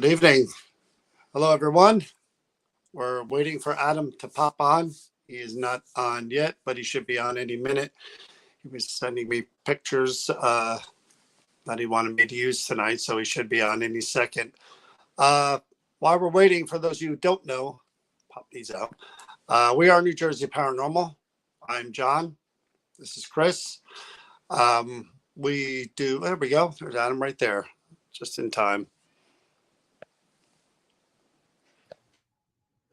Good evening. Hello, everyone. We're waiting for Adam to pop on. He is not on yet, but he should be on any minute. He was sending me pictures that he wanted me to use tonight, so he should be on any second. While we're waiting, for those of you who don't know, pop these out. We are New Jersey Paranormal. I'm John. This is Chris. We do, there we go. There's Adam right there, just in time.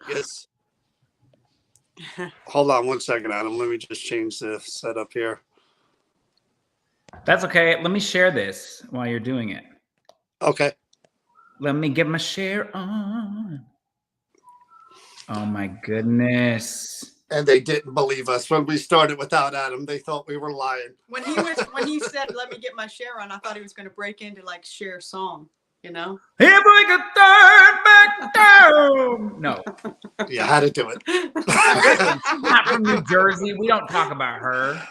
Yes. Hold on one second, Adam. Let me just change the setup here. That's okay. Let me share this while you're doing it. Okay. Let me get my share on. Oh my goodness. And they didn't believe us when we started without Adam. They thought we were lying. When he said, "Let me get my share on," I thought he was going to break into like Cher song, you know? Here we go, turn back down. No. Yeah, how to do it. Not from New Jersey. We don't talk about her.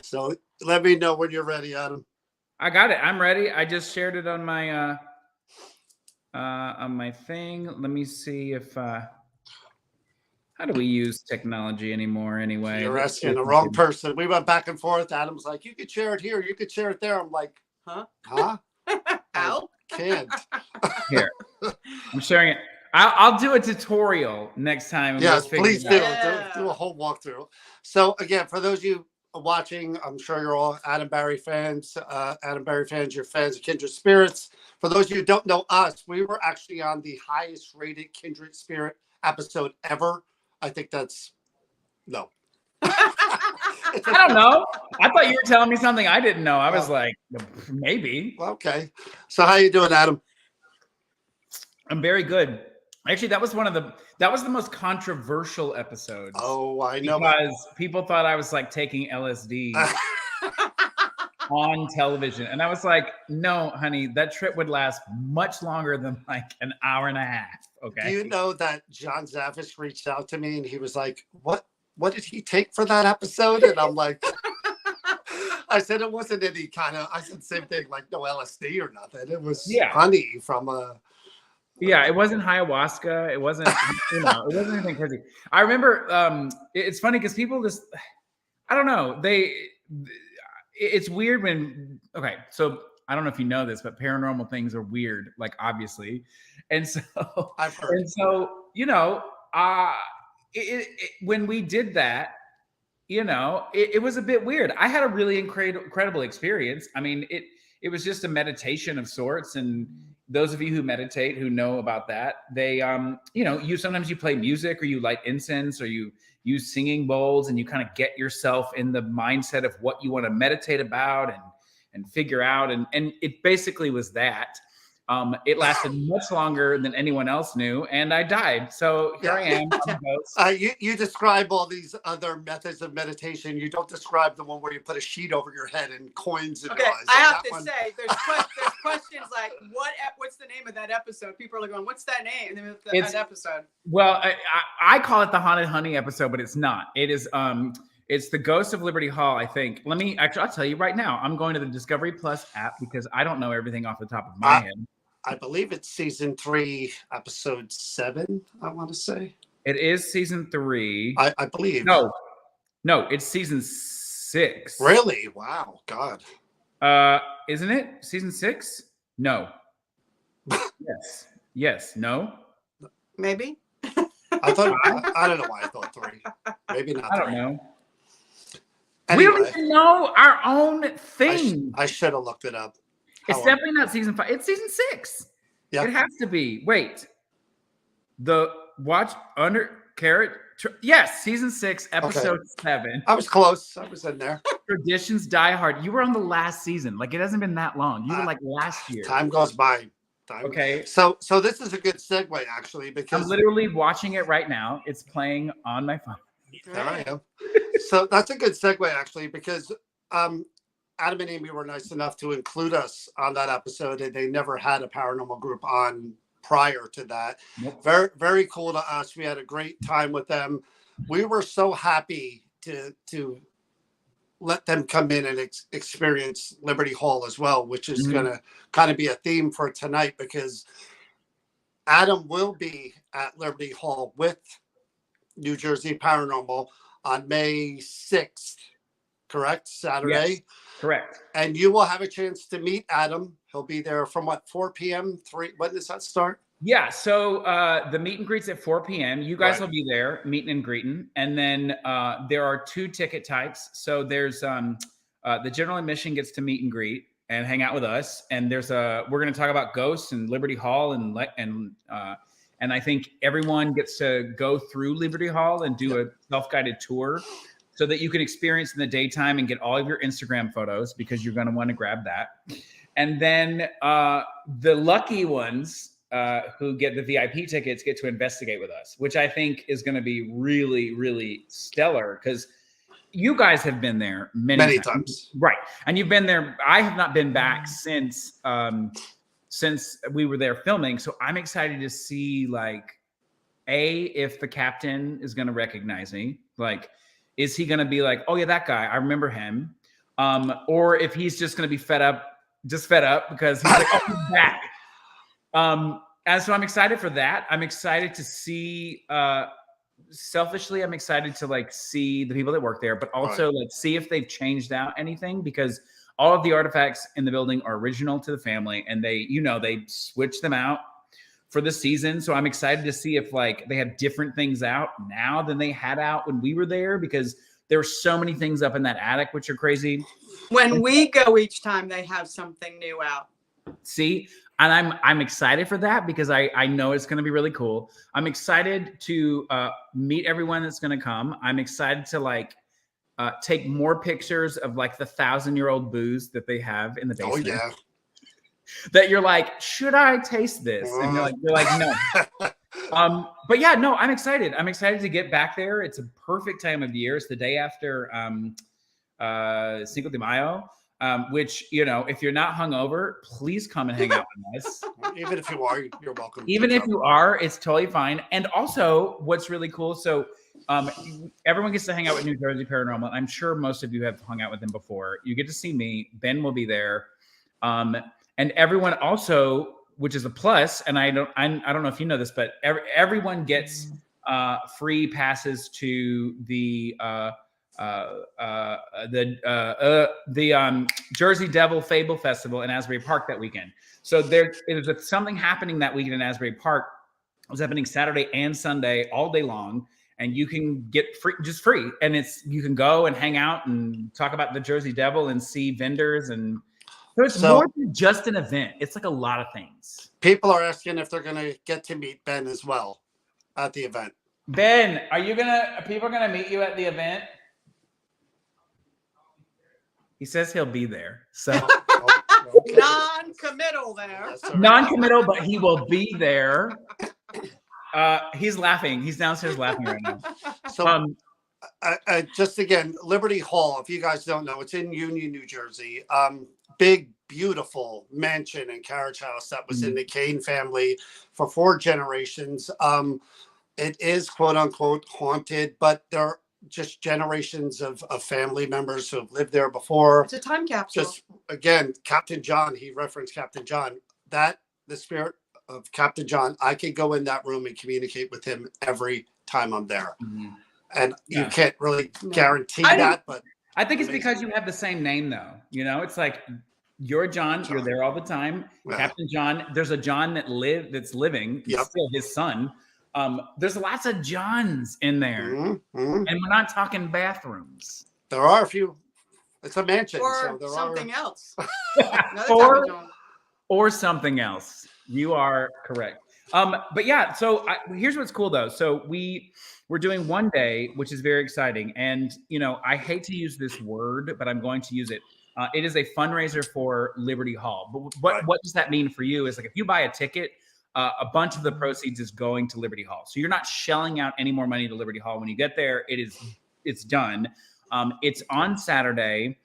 So let me know when you're ready, Adam. I got it. I'm ready. I just shared it on my thing. Let me see if how do we use technology anymore anyway? You're asking the wrong person. We went back and forth. Adam's like, you could share it here, you could share it there. I'm like, huh? Ow. Can't. Here. I'm sharing it. I'll do a tutorial next time. Yes, please do. Yeah. Do a whole walkthrough. So again, for those of you watching, I'm sure you're all Adam Barry fans. You're fans of Kindred Spirits. For those of you who don't know us, we were actually on the highest rated Kindred Spirit episode ever. I think that's no. I don't know. I thought you were telling me something I didn't know. I was like, maybe. Okay. So how you doing, Adam? I'm very good. Actually, that was the most controversial episode. Oh, I know. Because people thought I was like taking LSD on television. And I was like, no, honey, that trip would last much longer than like an hour and a half. Okay. Do you know that John Zavis reached out to me and he was like, what did he take for that episode? And I'm like, I said it wasn't any kind of, I said the same thing, like no LSD or nothing. It was honey from a. Yeah, it wasn't ayahuasca. It wasn't, it wasn't anything crazy. I remember, it's funny because people just, I don't know, it's weird when, okay, so I don't know if you know this, but paranormal things are weird, like obviously. And so, I've heard. And so, when we did that, it was a bit weird. I had a really incredible experience. I mean, it was just a meditation of sorts. And those of you who meditate, who know about that, they, sometimes you play music or you light incense or you use singing bowls and you kind of get yourself in the mindset of what you want to meditate about and figure out. And it basically was that. It lasted much longer than anyone else knew, and I died. So here I am. You describe all these other methods of meditation. You don't describe the one where you put a sheet over your head and coins in your eyes. I have to say, there's questions like, what's the name of that episode? People are going, what's that name? That episode. Well, I call it the Haunted Honey episode, but it's not. It is. It's the Ghost of Liberty Hall, I think. I'll tell you right now. I'm going to the Discovery Plus app because I don't know everything off the top of my head. I believe it's season 3, episode 7, I want to say. It is season 3. I believe. No, it's season 6. Really? Wow. God. Isn't it? Season 6? No. Yes. No? Maybe. I thought, I don't know why I thought 3. Maybe not 3. I don't know. Anyway, we don't even know our own thing. I should have looked it up. It's definitely not season 5. It's season 6. Yeah. It has to be. Wait. The Watch Under Carrot. Yes, season 6, episode 7. I was close. I was in there. Traditions Die Hard. You were on the last season. Like, it hasn't been that long. You were like last year. Time goes by. Okay. So this is a good segue, actually, because I'm literally watching it right now. It's playing on my phone. There I am. So that's a good segue, actually, because Adam and Amy were nice enough to include us on that episode, and they never had a paranormal group on prior to that. Nope. Very, very cool to us. We had a great time with them. We were so happy to let them come in and experience Liberty Hall as well, which is going to kind of be a theme for tonight, because Adam will be at Liberty Hall with New Jersey Paranormal on May 6th, correct? Saturday. Yes, correct. And you will have a chance to meet Adam. He'll be there from what, 4 p.m.? When does that start? Yeah, so the meet and greet's at 4 p.m. You guys Right. will be there, meeting and greeting. And then there are 2 ticket types. So there's the general admission gets to meet and greet and hang out with us. And there's we're going to talk about ghosts and Liberty Hall, and I think everyone gets to go through Liberty Hall and do a self-guided tour so that you can experience in the daytime and get all of your Instagram photos, because you're going to want to grab that. And then the lucky ones who get the VIP tickets get to investigate with us, which I think is going to be really, really stellar, because you guys have been there many times. Right. And you've been there. I have not been back since we were there filming. So I'm excited to see, like, if the captain is going to recognize me. Like, is he going to be like, oh yeah, that guy, I remember him. Or if he's just going to be fed up because he's like, oh, he's back. And so I'm excited for that. I'm excited to see, selfishly, I'm excited to like see the people that work there, but also like see if they've changed out anything, because all of the artifacts in the building are original to the family, and they switch them out for the season. So I'm excited to see if like they have different things out now than they had out when we were there, because there were so many things up in that attic, which are crazy. When we go each time, they have something new out. See, and I'm excited for that, because I know it's going to be really cool. I'm excited to meet everyone that's going to come. I'm excited to like take more pictures of like the 1,000-year-old booze that they have in the basement. Oh yeah. That you're like, should I taste this? And you're like, no. But yeah, no, I'm excited. I'm excited to get back there. It's a perfect time of year. It's the day after Cinco de Mayo. Which, if you're not hungover, please come and hang out with us. Even if you are, you're welcome. Even if you are, it's totally fine. And also, what's really cool, so everyone gets to hang out with New Jersey Paranormal. I'm sure most of you have hung out with them before. You get to see me. Ben will be there. And everyone also, which is a plus, and I don't know if you know this, but everyone gets free passes to the Jersey Devil Fable Festival in Asbury Park that weekend. So there's something happening that weekend in Asbury Park. It was happening Saturday and Sunday all day long, and you can get free. And you can go and hang out and talk about the Jersey Devil and see vendors, and so it's more than just an event. It's like a lot of things. People are asking if they're going to get to meet Ben as well at the event. Ben, are people going to meet you at the event? He says he'll be there. So Okay. Non-committal there. Yes, sir. non-committal, but he will be there. He's laughing. He's downstairs laughing right now. So just again, Liberty Hall, if you guys don't know, it's in Union, New Jersey. Big, beautiful mansion and carriage house that was in the Kane family for 4 generations. It is quote unquote haunted, but there are just generations of family members who have lived there before. It's a time capsule. Just again, Captain John, he referenced Captain John. The spirit of Captain John, I can go in that room and communicate with him every time I'm there. Mm-hmm. And you can't really guarantee that, but I think it's because you have the same name though. It's like you're John, you're there all the time. Yeah. Captain John, there's a John that's living, still his son. There's lots of Johns in there, and we're not talking bathrooms. There are a few. It's a mansion, or so there something else. or something else. You are correct. But yeah, so here's what's cool though. So we're doing one day, which is very exciting, and I hate to use this word, but I'm going to use it. It is a fundraiser for Liberty Hall. But what does that mean for you? Is like if you buy a ticket. A bunch of the proceeds is going to Liberty Hall. So you're not shelling out any more money to Liberty Hall. When you get there, it's done. It's on Saturday.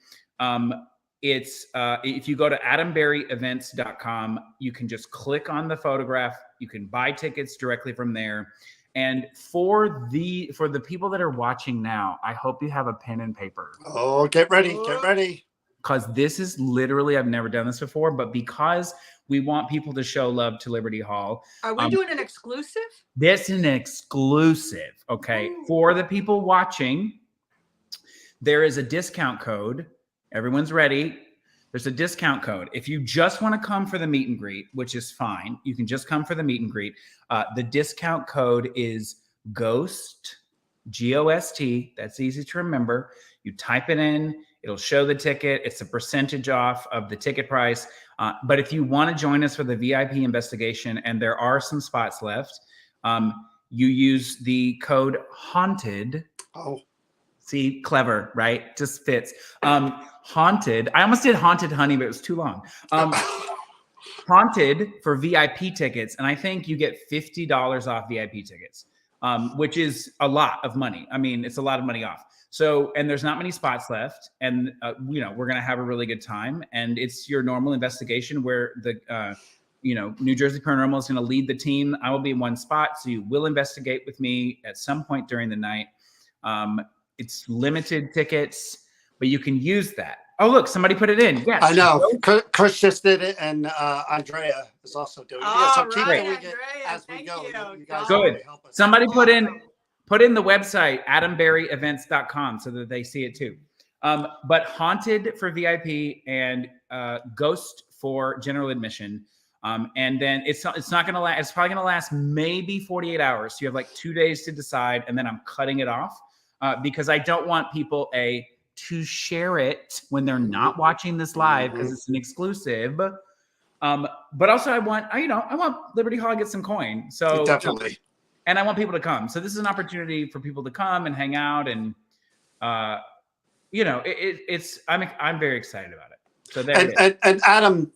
If you go to adamberryevents.com, you can just click on the photograph. You can buy tickets directly from there. And for the people that are watching now, I hope you have a pen and paper. Oh, get ready. Get ready. Because this is literally, I've never done this before, but because we want people to show love to Liberty Hall. Are we doing an exclusive? This is an exclusive, okay? Ooh. For the people watching, there is a discount code. Everyone's ready. There's a discount code. If you just want to come for the meet and greet, which is fine, you can just come for the meet and greet. The discount code is GHOST, GOST. That's easy to remember. You type it in. It'll show the ticket. It's a percentage off of the ticket price. But if you want to join us for the VIP investigation, and there are some spots left, you use the code HAUNTED. Oh. See, clever, right? Just fits. Haunted. I almost did Haunted Honey, but it was too long. Haunted for VIP tickets. And I think you get $50 off VIP tickets, which is a lot of money. I mean, it's a lot of money off. So, and there's not many spots left. And, we're going to have a really good time. And it's your normal investigation where the, New Jersey Paranormal is going to lead the team. I will be in one spot. So you will investigate with me at some point during the night. It's limited tickets, but you can use that. Oh, look, somebody put it in. Yes. I know. Chris just did it, and Andrea is also doing it. All So keep right, doing it Andrea, as we thank go. you. You guys Good. really help us. Somebody put Awesome. in the website, adamberryevents.com, so that they see it too. But Haunted for VIP and Ghost for general admission. And then it's not going to last. It's probably going to last maybe 48 hours. So you have like 2 days to decide, and then I'm cutting it off because I don't want people to share it when they're not watching this live because it's an exclusive. But also I want Liberty Hall to get some coin. So Definitely. And I want people to come. So this is an opportunity for people to come and hang out, and I'm very excited about it. So there it is. And Adam,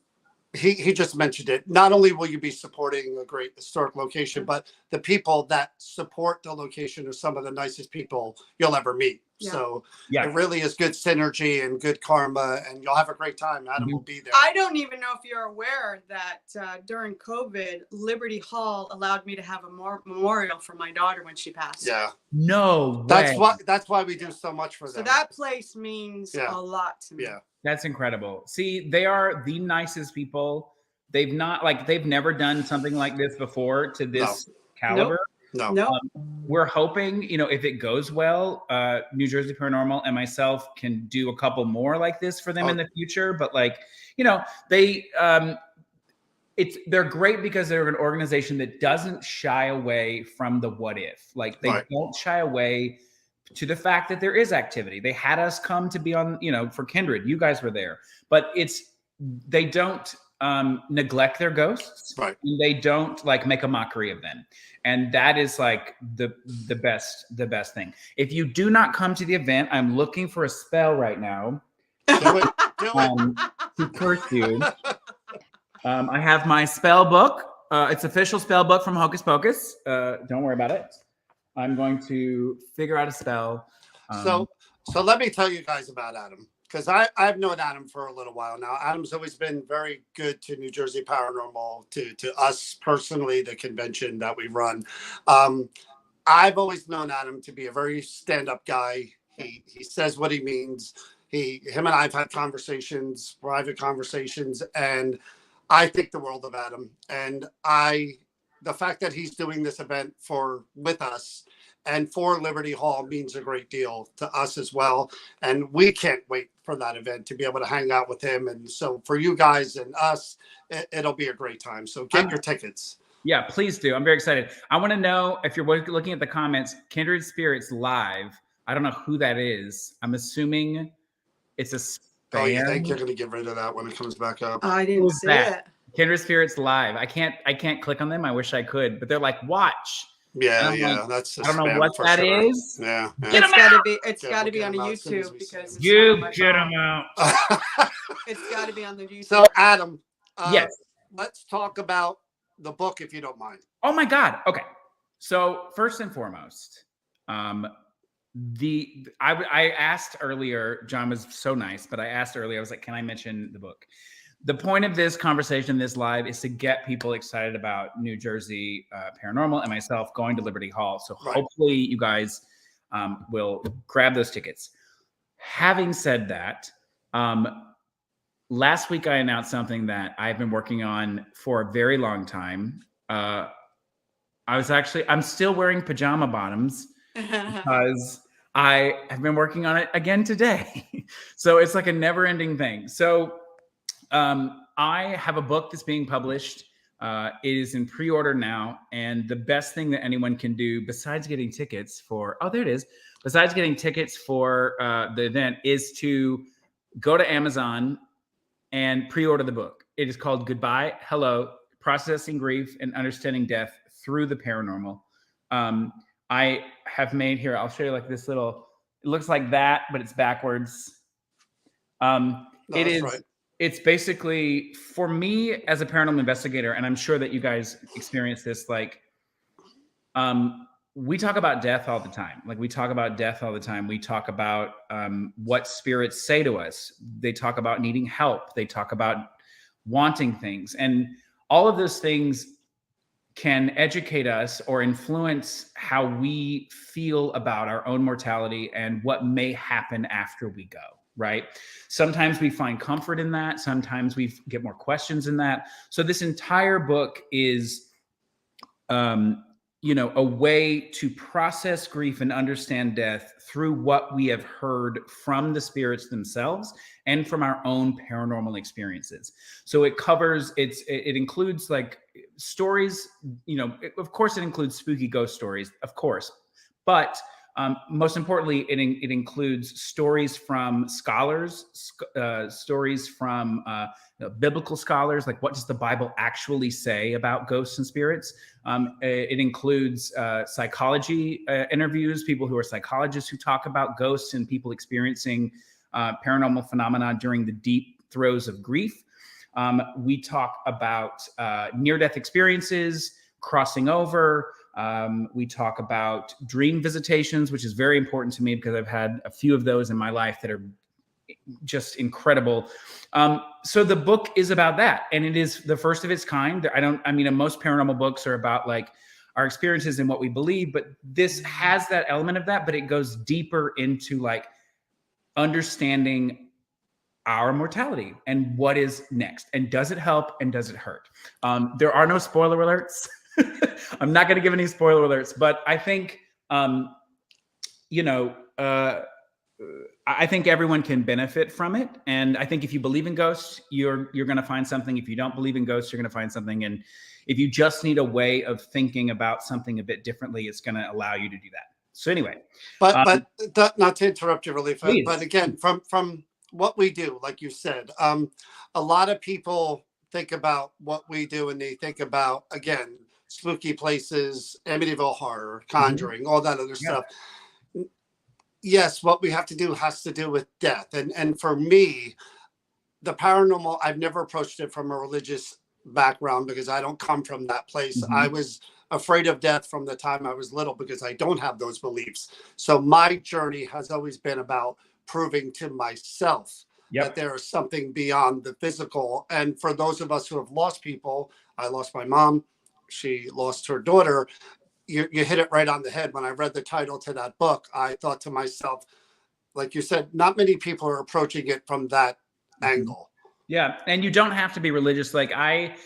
he just mentioned it. Not only will you be supporting a great historic location, but the people that support the location are some of the nicest people you'll ever meet. Yeah. So Yeah. it really is good synergy and good karma, and you'll have a great time. Adam will be there. I don't even know if you're aware that during COVID, Liberty Hall allowed me to have a memorial for my daughter when she passed. Yeah. No way. That's why we do so much for them. So that place means a lot to me. Yeah. That's incredible. See, they are the nicest people. They've never done something like this before to this caliber. No. We're hoping, if it goes well, New Jersey Paranormal and myself can do a couple more like this for them in the future. But they're great because they're an organization that doesn't shy away from the what if. Like they don't shy away to the fact that there is activity. They had us come to be on, for Kindred. You guys were there, but they don't neglect their ghosts, right? And they don't make a mockery of them, and that is the best thing. If you do not come to the event, I'm looking for a spell right now. Do it. To curse you. I have my spell book. It's official spell book from Hocus Pocus. Don't worry about it. I'm going to figure out a spell. So let me tell you guys about Adam, because I've known Adam for a little while now. Adam's always been very good to New Jersey Paranormal, to us personally, the convention that we run. I've always known Adam to be a very stand-up guy. He says what he means. Him and I have had conversations, private conversations, and I think the world of Adam. And the fact that he's doing this event with us and for Liberty Hall means a great deal to us as well. And we can't wait for that event to be able to hang out with him. And so for you guys and us, it'll be a great time. So get your tickets. Yeah, please do. I'm very excited. I want to know if you're looking at the comments, Kindred Spirits Live. I don't know who that is. I'm assuming it's a spam. Oh, you think you're going to get rid of that when it comes back up? I didn't see it. Kindred Spirits Live. I can't click on them. I wish I could, but they're like, watch. Yeah, that's. I don't know what that is. Yeah, It's got to be on YouTube because get them out. It's got to be on the YouTube. So Adam, yes, let's talk about the book if you don't mind. Oh my God. Okay. So first and foremost, I asked earlier. John was so nice, but I asked earlier. I was like, "Can I mention the book?" the point of this conversation, this live, is to get people excited about New Jersey Paranormal and myself going to Liberty Hall. So Right. hopefully you guys will grab those tickets. Having said that, last week I announced something that I've been working on for a very long time. I'm still wearing pajama bottoms because I have been working on it again today. So it's like a never ending thing. So I have a book that's being published. It is in pre-order now. And the best thing that anyone can do besides getting tickets for, besides getting tickets for the event is to go to Amazon and pre-order the book. It is called Goodbye, Hello, Processing Grief and Understanding Death Through the Paranormal. I have made here, I'll show you like this little, it looks like that, but it's backwards. It's basically, for me as a paranormal investigator, and I'm sure that you guys experience this, like, we talk about death all the time. Like, we talk about death all the time. We talk about what spirits say to us. They talk about needing help. They talk about wanting things. And all of those things can educate us or influence how we feel about our own mortality and what may happen after we go, right? Sometimes we find comfort in that. Sometimes we get more questions in that. So this entire book is, a way to process grief and understand death through what we have heard from the spirits themselves and from our own paranormal experiences. So it covers, it includes like stories, of course it includes spooky ghost stories, of course, but most importantly, it includes stories from scholars, stories from biblical scholars, like what does the Bible actually say about ghosts and spirits? It includes psychology interviews, people who are psychologists who talk about ghosts and people experiencing paranormal phenomena during the deep throes of grief. We talk about near-death experiences, crossing over. We talk about dream visitations, which is very important to me because I've had a few of those in my life that are just incredible. So the book is about that. And it is the first of its kind. Most paranormal books are about like our experiences and what we believe, but this has that element of that, but it goes deeper into like understanding our mortality and what is next. And does it help and does it hurt? There are no spoiler alerts. I'm not going to give any spoiler alerts, but I think, I think everyone can benefit from it. And I think if you believe in ghosts, you're going to find something. If you don't believe in ghosts, you're going to find something. And if you just need a way of thinking about something a bit differently, it's going to allow you to do that. So anyway, but not to interrupt you really, but again, from what we do, like you said, a lot of people think about what we do and they think about, again, spooky places, Amityville Horror, Conjuring, all that other stuff. Yes, what we have to do has to do with death. And for me, the paranormal, I've never approached it from a religious background because I don't come from that place. I was afraid of death from the time I was little because I don't have those beliefs. So my journey has always been about proving to myself that there is something beyond the physical. And for those of us who have lost people, I lost my mom. She lost her daughter. You hit it right on the head. When I read the title to that book, I thought to myself, like you said, not many people are approaching it from that angle. Yeah. And you don't have to be religious. Like I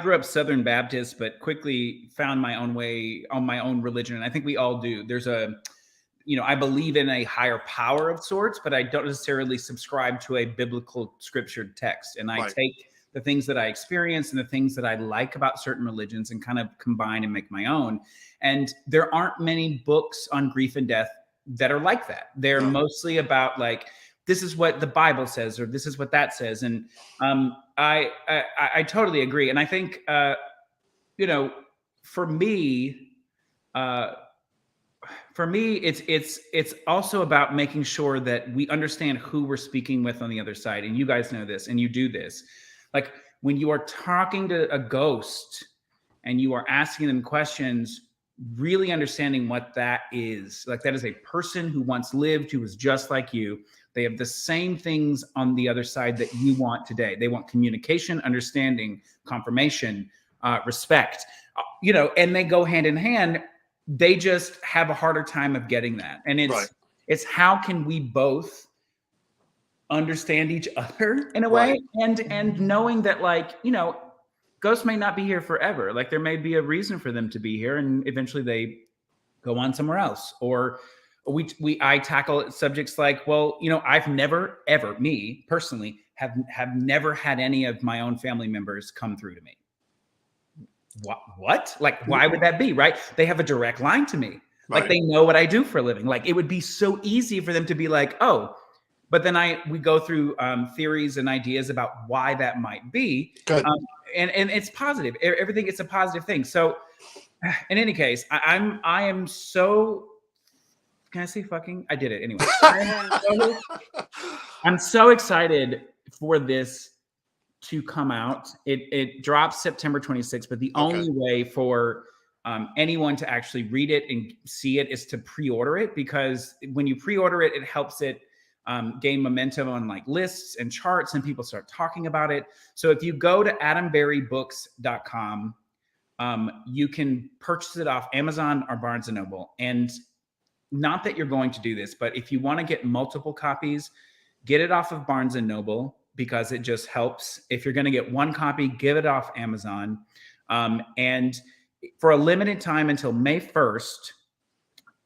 grew up Southern Baptist, but quickly found my own way on my own religion. And I think we all do. There's I believe in a higher power of sorts, but I don't necessarily subscribe to a biblical scriptured text. And I take the things that I experience and the things that I like about certain religions and kind of combine and make my own. And there aren't many books on grief and death that are like that. They're mostly about like, this is what the Bible says, or this is what that says. And I totally agree. And I think, for me, it's also about making sure that we understand who we're speaking with on the other side. And you guys know this, and you do this. Like when you are talking to a ghost and you are asking them questions, really understanding what that is. Like, that is a person who once lived, who was just like you. They have the same things on the other side that you want today. They want communication, understanding, confirmation, respect, and they go hand in hand. They just have a harder time of getting that. And it's how can we both understand each other in a way, and knowing that, like, ghosts may not be here forever. Like, there may be a reason for them to be here, and eventually they go on somewhere else. Or I tackle subjects like, well, I've never ever, me personally, have never had any of my own family members come through to me. What? Like, why would that be? Right? They have a direct line to me. Like, they know what I do for a living. Like, it would be so easy for them to be like, oh. But then we go through theories and ideas about why that might be. Good. And it's positive. Everything, it's a positive thing. So in any case, I am so, can I say fucking? I did it anyway. I'm so excited for this to come out. It drops September 26th, but the only way for anyone to actually read it and see it is to pre-order it, because when you pre-order it, it helps it gain momentum on like lists and charts, and people start talking about it. So if you go to adamberrybooks.com, you can purchase it off Amazon or Barnes & Noble. And not that you're going to do this, but if you want to get multiple copies, get it off of Barnes & Noble, because it just helps. If you're going to get one copy, give it off Amazon. And for a limited time until May 1st,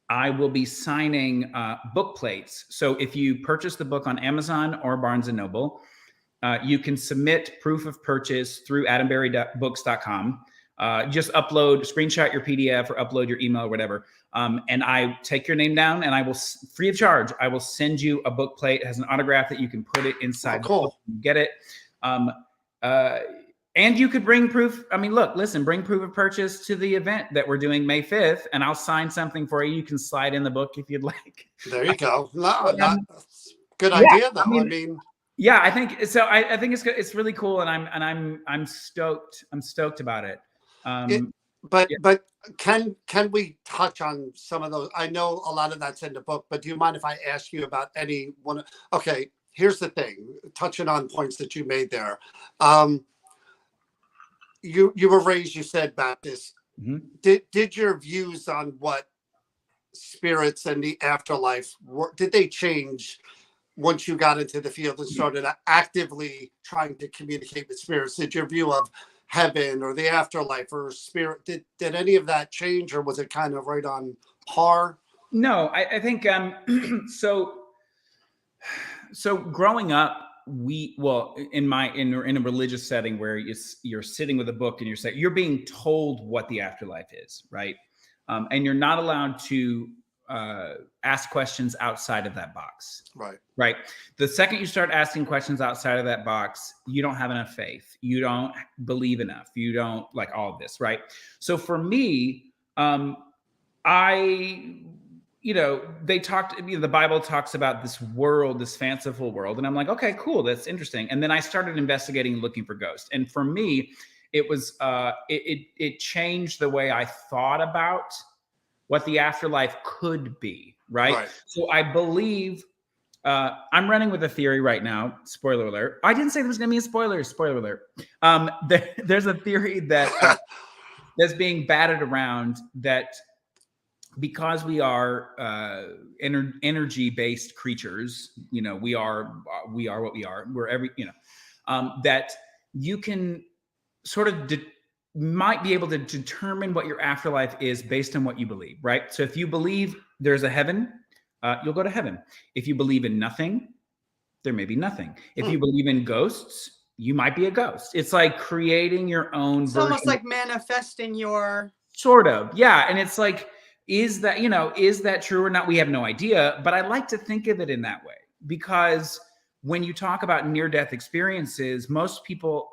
I will be signing book plates. So if you purchase the book on Amazon or Barnes & Noble, you can submit proof of purchase through adamberrybooks.com. Just screenshot your PDF or upload your email or whatever. And I take your name down, and I will, free of charge, I will send you a book plate. It has an autograph that you can put it inside. Oh, cool. The book and get it. And you could bring proof. I mean, bring proof of purchase to the event that we're doing May 5th, and I'll sign something for you. You can slide in the book if you'd like. There you go. Good idea, though. I mean, yeah, I think so. I think it's really cool, and I'm stoked. I'm stoked about it. But can we touch on some of those? I know a lot of that's in the book, but do you mind if I ask you about any one? Okay, here's the thing. Touching on points that you made there. You were raised, you said, Baptist. Mm-hmm. Did your views on what spirits and the afterlife did they change once you got into the field and started actively trying to communicate with spirits? Did your view of heaven or the afterlife or spirit, did any of that change, or was it kind of right on par? No, I think so growing up, in a religious setting where you're sitting with a book and you're being told what the afterlife is, right? And you're not allowed to ask questions outside of that box. Right. The second you start asking questions outside of that box, you don't have enough faith. You don't believe enough. You don't like all of this, right? So for me, the Bible talks about this world, this fanciful world. And I'm like, okay, cool. That's interesting. And then I started investigating, looking for ghosts. And for me, it was, it changed the way I thought about what the afterlife could be. Right. So I believe, I'm running with a theory right now. Spoiler alert. I didn't say there was going to be a spoiler alert. There's a theory that that's being batted around that, because we are energy-based creatures, we are what we are. We're that you can sort of might be able to determine what your afterlife is based on what you believe, right? So if you believe there's a heaven, you'll go to heaven. If you believe in nothing, there may be nothing. If you believe in ghosts, you might be a ghost. It's like creating your own It's version. almost like manifesting your... Sort of, yeah. And it's like, is that true or not? We have no idea, but I like to think of it in that way, because when you talk about near-death experiences, most people,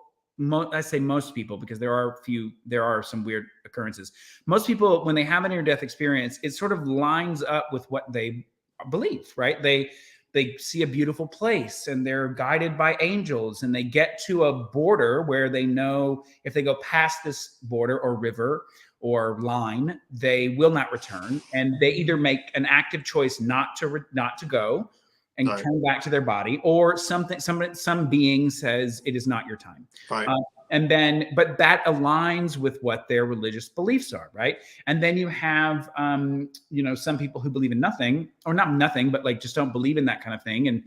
I say most people because there are some weird occurrences. Most people, when they have a near-death experience, it sort of lines up with what they believe, right? They see a beautiful place and they're guided by angels, and they get to a border where they know if they go past this border or river or line, they will not return, and they either make an active choice not to go and Right. turn back to their body, or some being says it is not your time. Right. And then, but that aligns with what their religious beliefs are, right? And then you have, some people who believe in nothing, or not nothing, but like just don't believe in that kind of thing. And,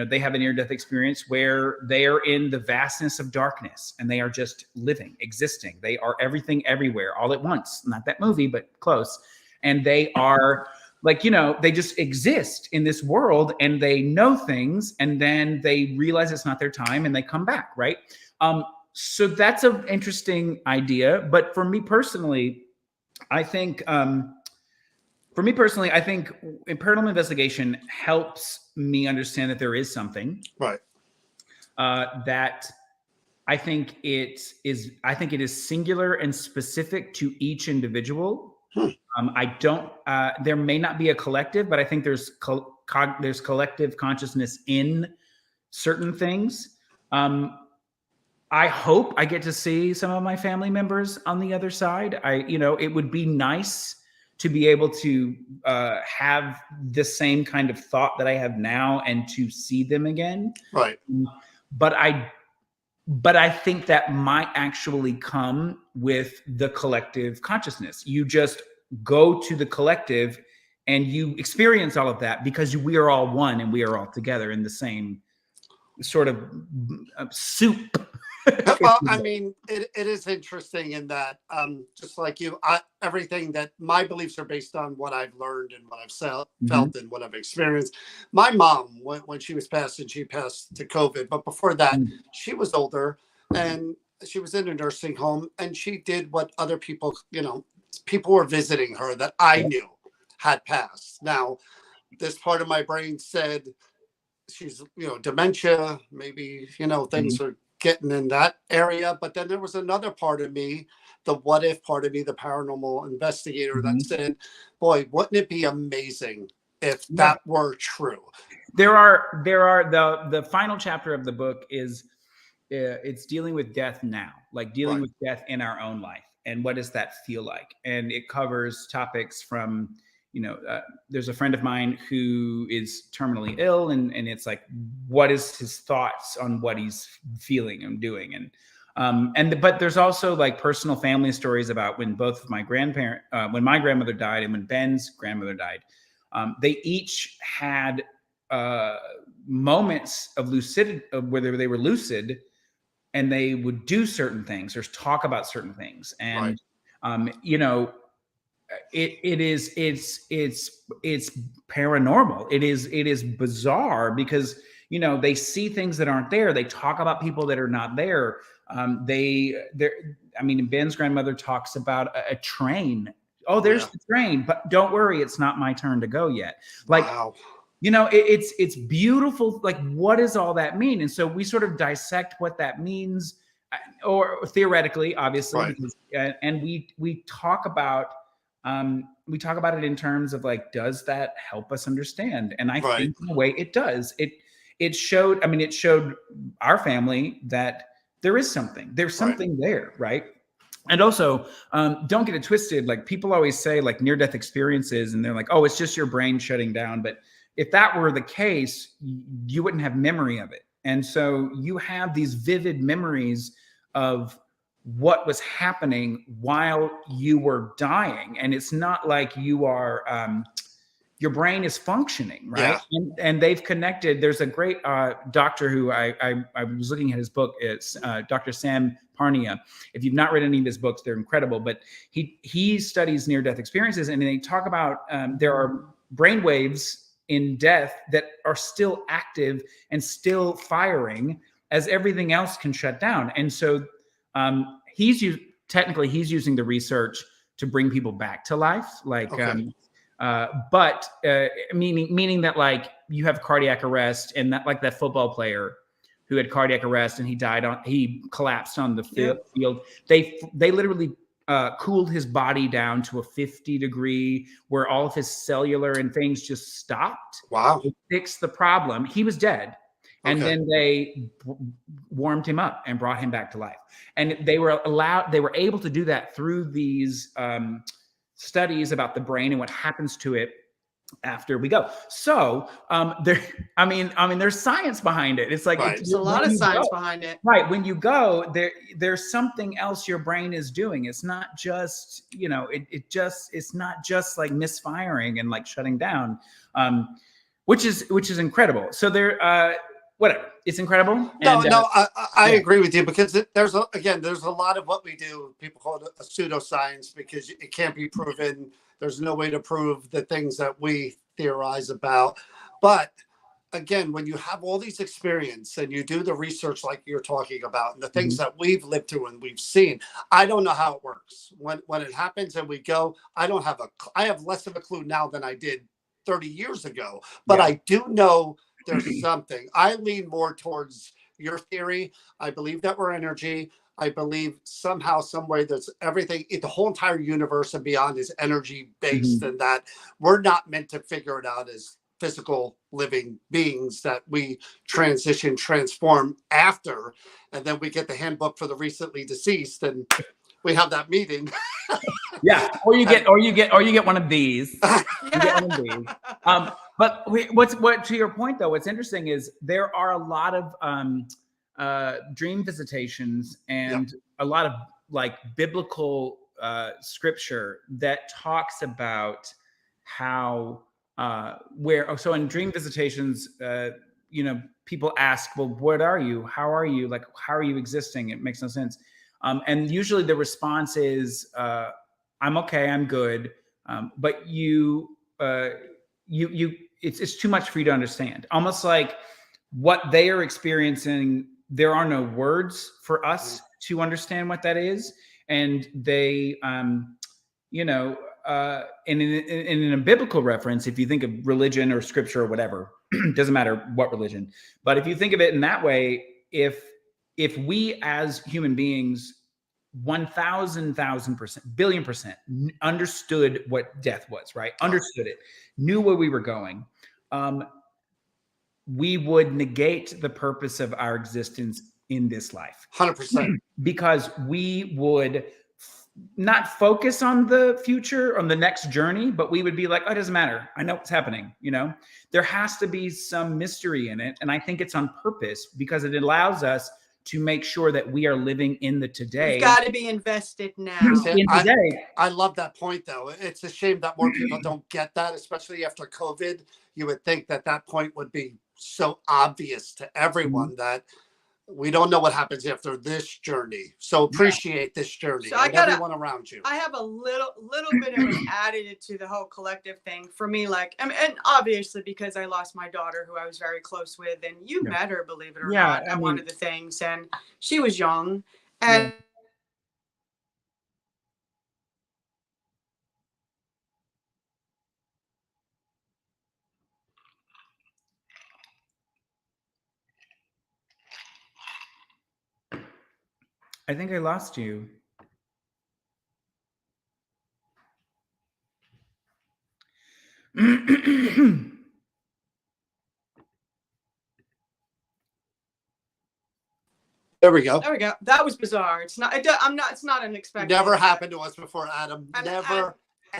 they have a near-death experience where they are in the vastness of darkness and they are just living, existing. They are everything everywhere all at once. Not that movie, but close. And they are like, they just exist in this world and they know things, and then they realize it's not their time and they come back, right? So that's an interesting idea. But for me personally, I think paranormal investigation helps me understand that there is something. Right. That I think it is singular and specific to each individual. There may not be a collective, but I think there's collective consciousness in certain things. I hope I get to see some of my family members on the other side. It would be nice to be able to have the same kind of thought that I have now and to see them again. Right. But I think that might actually come with the collective consciousness. You just go to the collective and you experience all of that because we are all one and we are all together in the same sort of soup. Well, I mean, it is interesting in that, just like you, everything that my beliefs are based on what I've learned and what I've felt and what I've experienced. My mom, when she was passed, and she passed to COVID, but before that, she was older and she was in a nursing home, and she did what other people, people were visiting her that I knew had passed. Now, this part of my brain said she's, dementia, maybe, things are getting in that area. But then there was another part of me, the what if part of me, the paranormal investigator, that said, boy, wouldn't it be amazing if that were true? There are the final chapter of the book is it's dealing with death now, like dealing with death in our own life. And what does that feel like? And it covers topics from, there's a friend of mine who is terminally ill, and it's like, what is his thoughts on what he's feeling and doing? But there's also like personal family stories about when both of my when my grandmother died and when Ben's grandmother died. They each had moments of whether they were lucid, and they would do certain things or talk about certain things. And, it's paranormal. It is bizarre because, they see things that aren't there. They talk about people that are not there. Ben's grandmother talks about a train. Oh, there's the train, but don't worry, it's not my turn to go yet. Like, wow. It's beautiful. Like, what does all that mean? And so we sort of dissect what that means, or theoretically, obviously, because, and we talk about it in terms of like, does that help us understand? And I think in a way it does. It showed our family that there is something. There's something there, right? And also, don't get it twisted. Like, people always say like near-death experiences, and they're like, oh, it's just your brain shutting down. But if that were the case, you wouldn't have memory of it. And so you have these vivid memories of what was happening while you were dying. And it's not like you are, your brain is functioning, right? Yeah. And they've connected. There's a great doctor who I was looking at his book. It's Dr. Sam Parnia. If you've not read any of his books, they're incredible. But he studies near-death experiences, and they talk about there are brain waves in death that are still active and still firing as everything else can shut down. And so he's using the research to bring people back to life, like, meaning that like you have cardiac arrest, and that like that football player who had cardiac arrest and he collapsed on the field. They literally cooled his body down to a 50-degree where all of his cellular and things just stopped. Wow. It fixed the problem. He was dead. And Okay. then they warmed him up and brought him back to life. And they were able to do that through these studies about the brain and what happens to it after we go. So there's science behind it. It's like, Right. There's a lot of science behind it. Right. When you go there's something else your brain is doing. It's not just, it's not just like misfiring and like shutting down, which is incredible. So whatever, it's incredible. No, And, I agree with you, because there's a lot of what we do, people call it a pseudoscience, because it can't be proven. There's no way to prove the things that we theorize about. But again, when you have all these experience and you do the research like you're talking about, and the things that we've lived through and we've seen, I don't know how it works. When it happens and we go, I have less of a clue now than I did 30 years ago, but I do know there's something. I lean more towards your theory. I believe that we're energy. I believe somehow, some way, there's everything, the whole entire universe and beyond is energy based, and that we're not meant to figure it out as physical living beings, that we transform after, and then we get the handbook for the recently deceased and we have that meeting. or you get one of these. You get one of these. But what to your point though, what's interesting is there are a lot of dream visitations and a lot of like biblical scripture that talks about how so in dream visitations, people ask, well, what are you? How are you? Like, how are you existing? It makes no sense. And usually the response is, I'm okay, I'm good. But it's too much for you to understand. Almost like what they are experiencing, there are no words for us to understand what that is. And they, in a biblical reference, if you think of religion or scripture or whatever, doesn't matter what religion, but if you think of it in that way, if we as human beings 1,000% billion percent understood what death was, right? Understood it, knew where we were going, we would negate the purpose of our existence in this life. 100%. Because we would not focus on the future, on the next journey, but we would be like, oh, it doesn't matter. I know what's happening. There has to be some mystery in it. And I think it's on purpose because it allows us to make sure that we are living in the today. You've got to be invested now. I love that point, though. It's a shame that more people don't get that, especially after COVID. You would think that point would be so obvious to everyone that we don't know what happens after this journey. So appreciate this journey and everyone around you. I have a little bit of an added to the whole collective thing for me. Like, and obviously because I lost my daughter who I was very close with, and you met her, believe it or not, at one of the things, and she was young. And I think I lost you. There we go. That was bizarre. It's not unexpected. Never happened to us before, Adam. Never.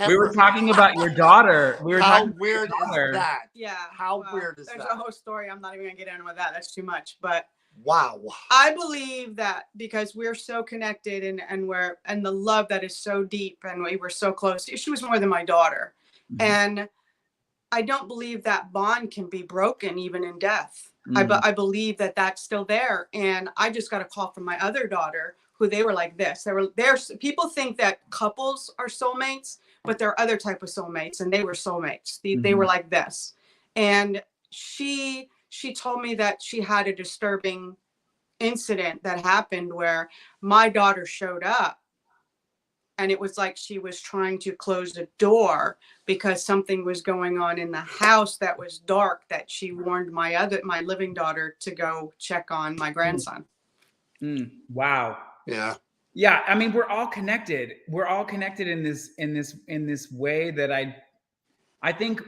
We were talking about your daughter. How weird is that? Yeah. How weird is that? There's a whole story. I'm not even gonna get into with that. That's too much. But wow. I believe that because we're so connected and the love that is so deep and we were so close. She was more than my daughter. And I don't believe that bond can be broken even in death. I believe that that's still there. And I just got a call from my other daughter who they were like this. People think that couples are soulmates, but there are other type of soulmates, and they were soulmates. They were like this. And she told me that she had a disturbing incident that happened where my daughter showed up. And it was like she was trying to close the door because something was going on in the house that was dark, that she warned my living daughter to go check on my grandson. Wow. Yeah. Yeah. I mean, we're all connected. We're all connected in this way that I think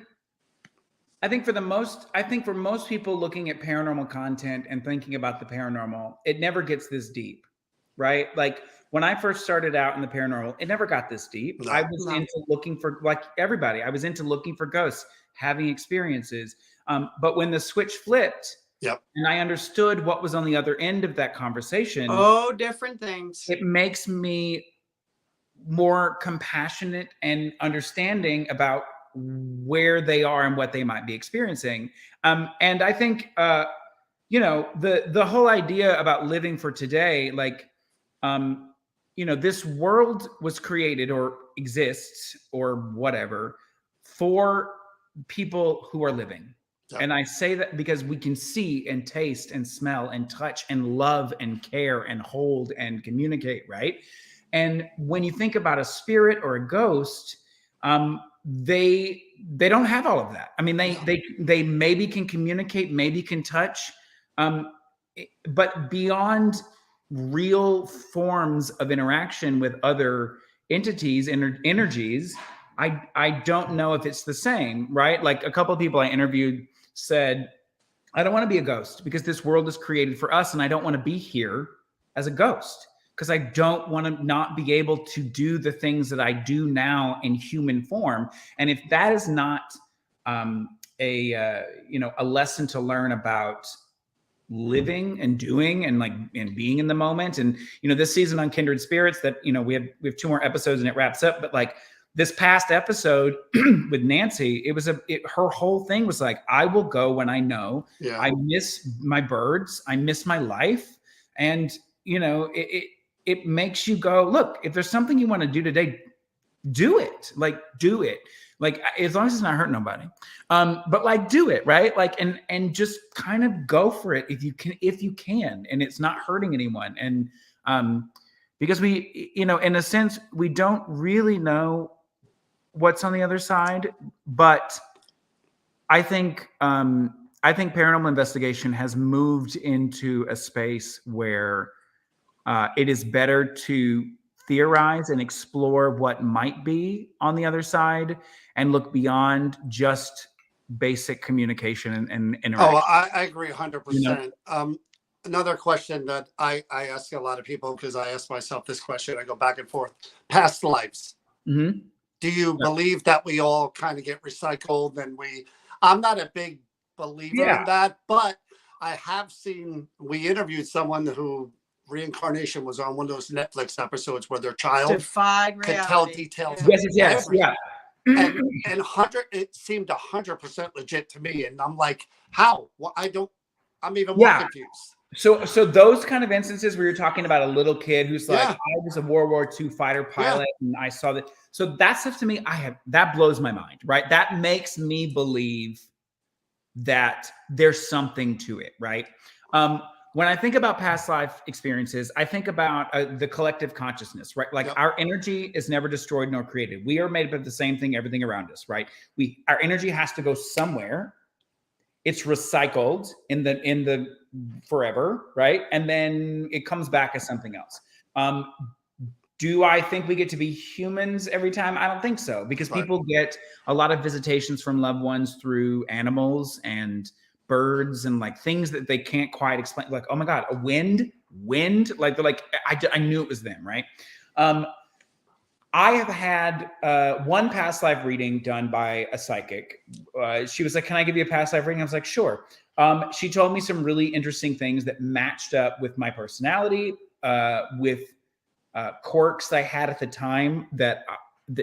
I think for most people looking at paranormal content and thinking about the paranormal, it never gets this deep, right? Like when I first started out in the paranormal, it never got this deep. No. I was into looking for, like everybody, I was into looking for ghosts, having experiences. But when the switch flipped, Yep. and I understood what was on the other end of that conversation, different things. it makes me more compassionate and understanding about where they are and what they might be experiencing. And I think, the whole idea about living for today, like, this world was created or exists or whatever for people who are living. Yep. And I say that because we can see and taste and smell and touch and love and care and hold and communicate, right? And when you think about a spirit or a ghost, they don't have all of that. I mean, they maybe can communicate, maybe can touch, but beyond real forms of interaction with other entities and energies, I don't know if it's the same, right? Like a couple of people I interviewed said, I don't want to be a ghost because this world is created for us, and I don't want to be here as a ghost because I don't want to not be able to do the things that I do now in human form. And if that is not a lesson to learn about living and doing and being in the moment, and this season on Kindred Spirits that we have 2 more episodes and it wraps up, but like this past episode with Nancy, her whole thing was like, I will go when I know. Yeah. I miss my birds, I miss my life, and it makes you go, look, if there's something you want to do today, do it. Like, do it. Like, as long as it's not hurting nobody. But like, do it, right? Like, and just kind of go for it if you can, and it's not hurting anyone. And because we, in a sense, we don't really know what's on the other side, but I think paranormal investigation has moved into a space where it is better to theorize and explore what might be on the other side and look beyond just basic communication and interaction. Oh, I agree 100%. Another question that I ask a lot of people, because I ask myself this question, I go back and forth. Past lives. Mm-hmm. Do you believe that we all kind of get recycled and I'm not a big believer in that, but I have seen, we interviewed someone who reincarnation was on one of those Netflix episodes where their child Defied could reality. tell details. Yes. Yeah. And it seemed 100% legit to me. And I'm like, how? Well, I'm even more confused. So those kind of instances where you're talking about a little kid who's like, I was a World War II fighter pilot and I saw that. So that stuff to me, that blows my mind, right? That makes me believe that there's something to it, right? When I think about past life experiences, I think about the collective consciousness, right? Like our energy is never destroyed nor created. We are made up of the same thing, everything around us, right? Our energy has to go somewhere. It's recycled in the forever, right? And then it comes back as something else. Do I think we get to be humans every time? I don't think so, because people get a lot of visitations from loved ones through animals and birds and like things that they can't quite explain. Like, oh my God, a wind, like they're like, I knew it was them, right? I have had one past life reading done by a psychic. She was like, can I give you a past life reading? I was like, sure. She told me some really interesting things that matched up with my personality, with quirks that I had at the time that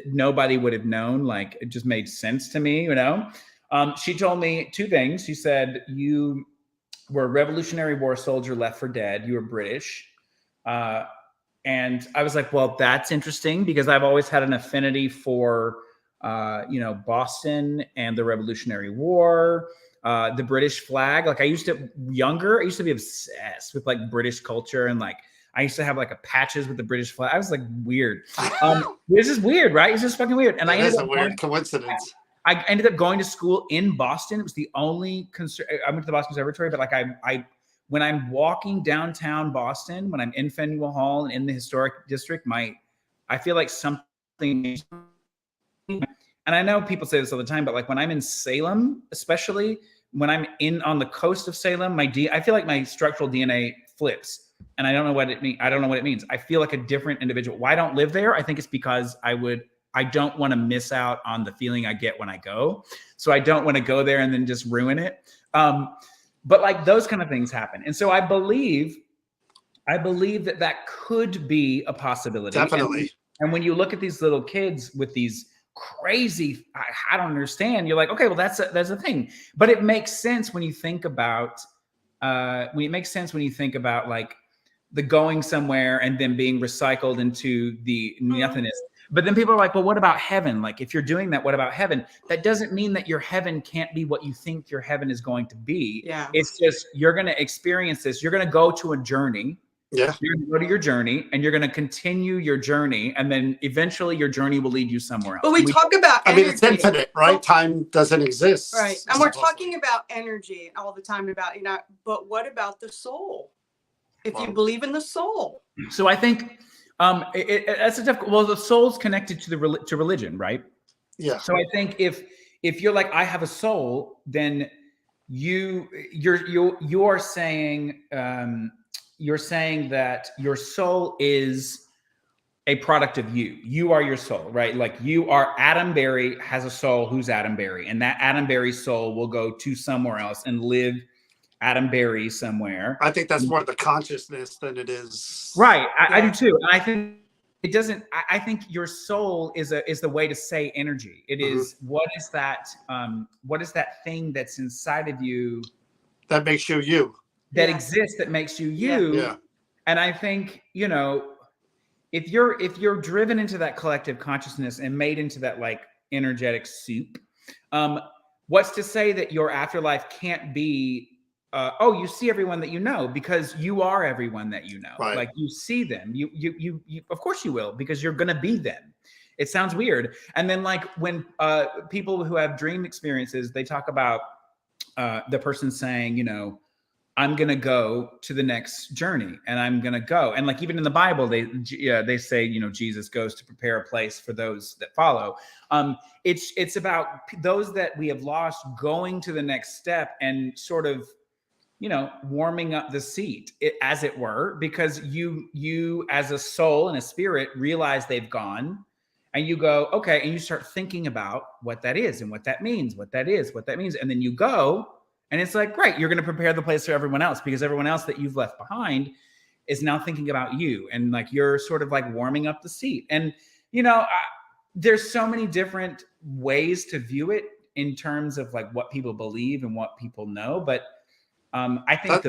nobody would have known. Like, it just made sense to me, She told me 2 things. She said, you were a Revolutionary War soldier left for dead. You were British. And I was like, well, that's interesting because I've always had an affinity for, Boston and the Revolutionary War, the British flag. Like I used to be obsessed with like British culture. And like, I used to have like patches with the British flag. I was like, weird. This is weird, right? It's just fucking weird. And It is a weird coincidence. I ended up going to school in Boston. It was the only I went to the Boston Conservatory, but like when I'm walking downtown Boston, when I'm in Faneuil Hall and in the historic district, I feel like something, and and I know people say this all the time, but like when I'm in Salem, especially when I'm on the coast of Salem, I feel like my structural DNA flips, and I don't know what it means. I don't know what it means. I feel like a different individual. Why I don't live there? I think it's because I don't want to miss out on the feeling I get when I go. So I don't want to go there and then just ruin it. But like those kind of things happen. And so I believe that could be a possibility. Definitely. And when you look at these little kids with these crazy, I don't understand. You're like, okay, well, that's a thing. But it makes sense when you think about, like the going somewhere and then being recycled into the nothingness. But then people are like, well, what about heaven? Like, if you're doing that, what about heaven? That doesn't mean that your heaven can't be what you think your heaven is going to be. Yeah. It's just, you're going to experience this. You're going to go to a journey. Yeah. You're going to go to your journey and you're going to continue your journey. And then eventually your journey will lead you somewhere else. But we talk about energy. I mean, it's infinite, right? Time doesn't exist. Right. And we're talking about energy all the time about, but what about the soul? If you believe in the soul. So I think that's a difficult. Well, the soul's connected to religion, right? Yeah. So I think if you're like, I have a soul, then you're saying that your soul is a product of you. You are your soul, right? Like you are Adam Berry has a soul who's Adam Berry, and that Adam Berry soul will go to somewhere else and live Adam Berry somewhere. I think that's more the consciousness than it is. Right. I do too. And I think it doesn't, I think your soul is the way to say energy. It is, what is that thing that's inside of you that makes you you, that exists, that makes you you. Yeah. And I think, if you're driven into that collective consciousness and made into that like energetic soup, what's to say that your afterlife can't be you see everyone that you know, because you are everyone that you know. Right. Like you see them, you of course you will, because you're gonna be them. It sounds weird. And then like when people who have dream experiences, they talk about the person saying, I'm gonna go to the next journey, and I'm gonna go. And like even in the Bible, they say, Jesus goes to prepare a place for those that follow. It's about those that we have lost going to the next step and sort of warming up the seat, as it were, because you as a soul and a spirit realize they've gone, and you go, okay, and you start thinking about what that is and what that means, what that is, what that means. And then you go, and it's like, great, you're going to prepare the place for everyone else, because everyone else that you've left behind is now thinking about you. And like, you're sort of like warming up the seat. And, there's so many different ways to view it in terms of like what people believe and what people know. But I think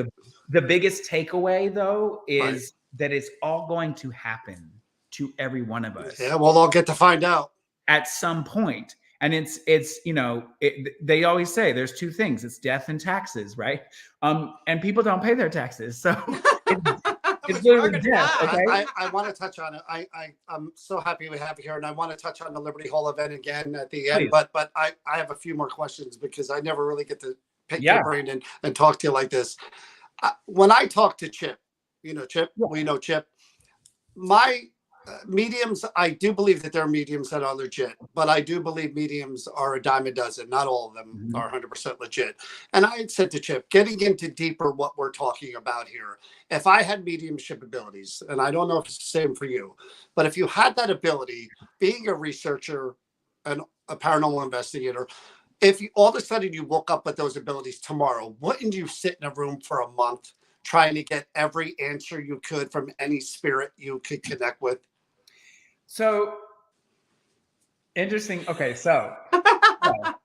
the biggest takeaway, though, is that it's all going to happen to every one of us. Yeah, we'll all get to find out at some point. And it's they always say there's two things: it's death and taxes, right? And people don't pay their taxes, so it's literally death. Okay. I want to touch on it. I'm so happy we have you here, and I want to touch on the Liberty Hall event again at the end. Please. But I have a few more questions, because I never really get to pick your brain and talk to you like this. When I talk to Chip, Chip, we know Chip. My mediums, I do believe that there are mediums that are legit, but I do believe mediums are a dime a dozen. Not all of them are 100% legit. And I had said to Chip, getting into deeper what we're talking about here, if I had mediumship abilities, and I don't know if it's the same for you, but if you had that ability, being a researcher and a paranormal investigator, if you, all of a sudden you woke up with those abilities tomorrow, wouldn't you sit in a room for a month trying to get every answer you could from any spirit you could connect with? So interesting. Okay, so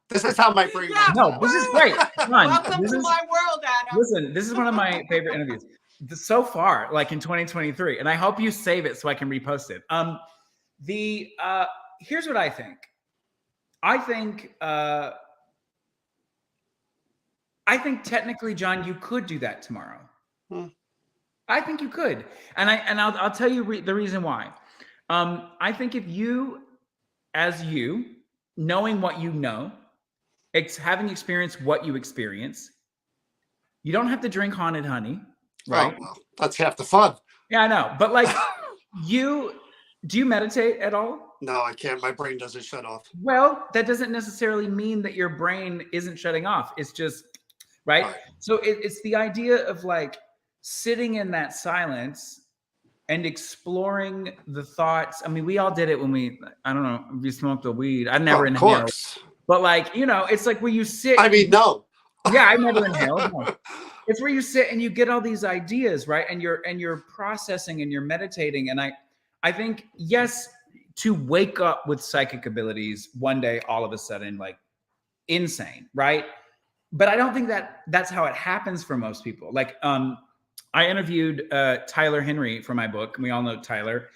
this is how my brain works. No, this is great. Welcome to my world, Adam. Listen, this is one of my favorite interviews so far, like in 2023, and I hope you save it so I can repost it. Here's what I think. I think technically, John, you could do that tomorrow. I think you could, and I'll tell you the reason why. I think if you, as you, knowing what you know, having experienced what you experience, you don't have to drink haunted honey, right? Oh, well, that's half the fun. Yeah, I know, but like, do you meditate at all? No, I can't. My brain doesn't shut off. Well, that doesn't necessarily mean that your brain isn't shutting off. It's just, right? So it's the idea of like sitting in that silence and exploring the thoughts. I mean, we all did it when I don't know, we smoked the weed. I never inhaled. But like, you know, it's like where you sit. I mean, no. Yeah, I never inhaled. No. It's where you sit and you get all these ideas, right? And you're processing and you're meditating. And I think, yes, to wake up with psychic abilities one day, all of a sudden, like insane, right? But I don't think that's how it happens for most people. Like, I interviewed Tyler Henry for my book. We all know Tyler.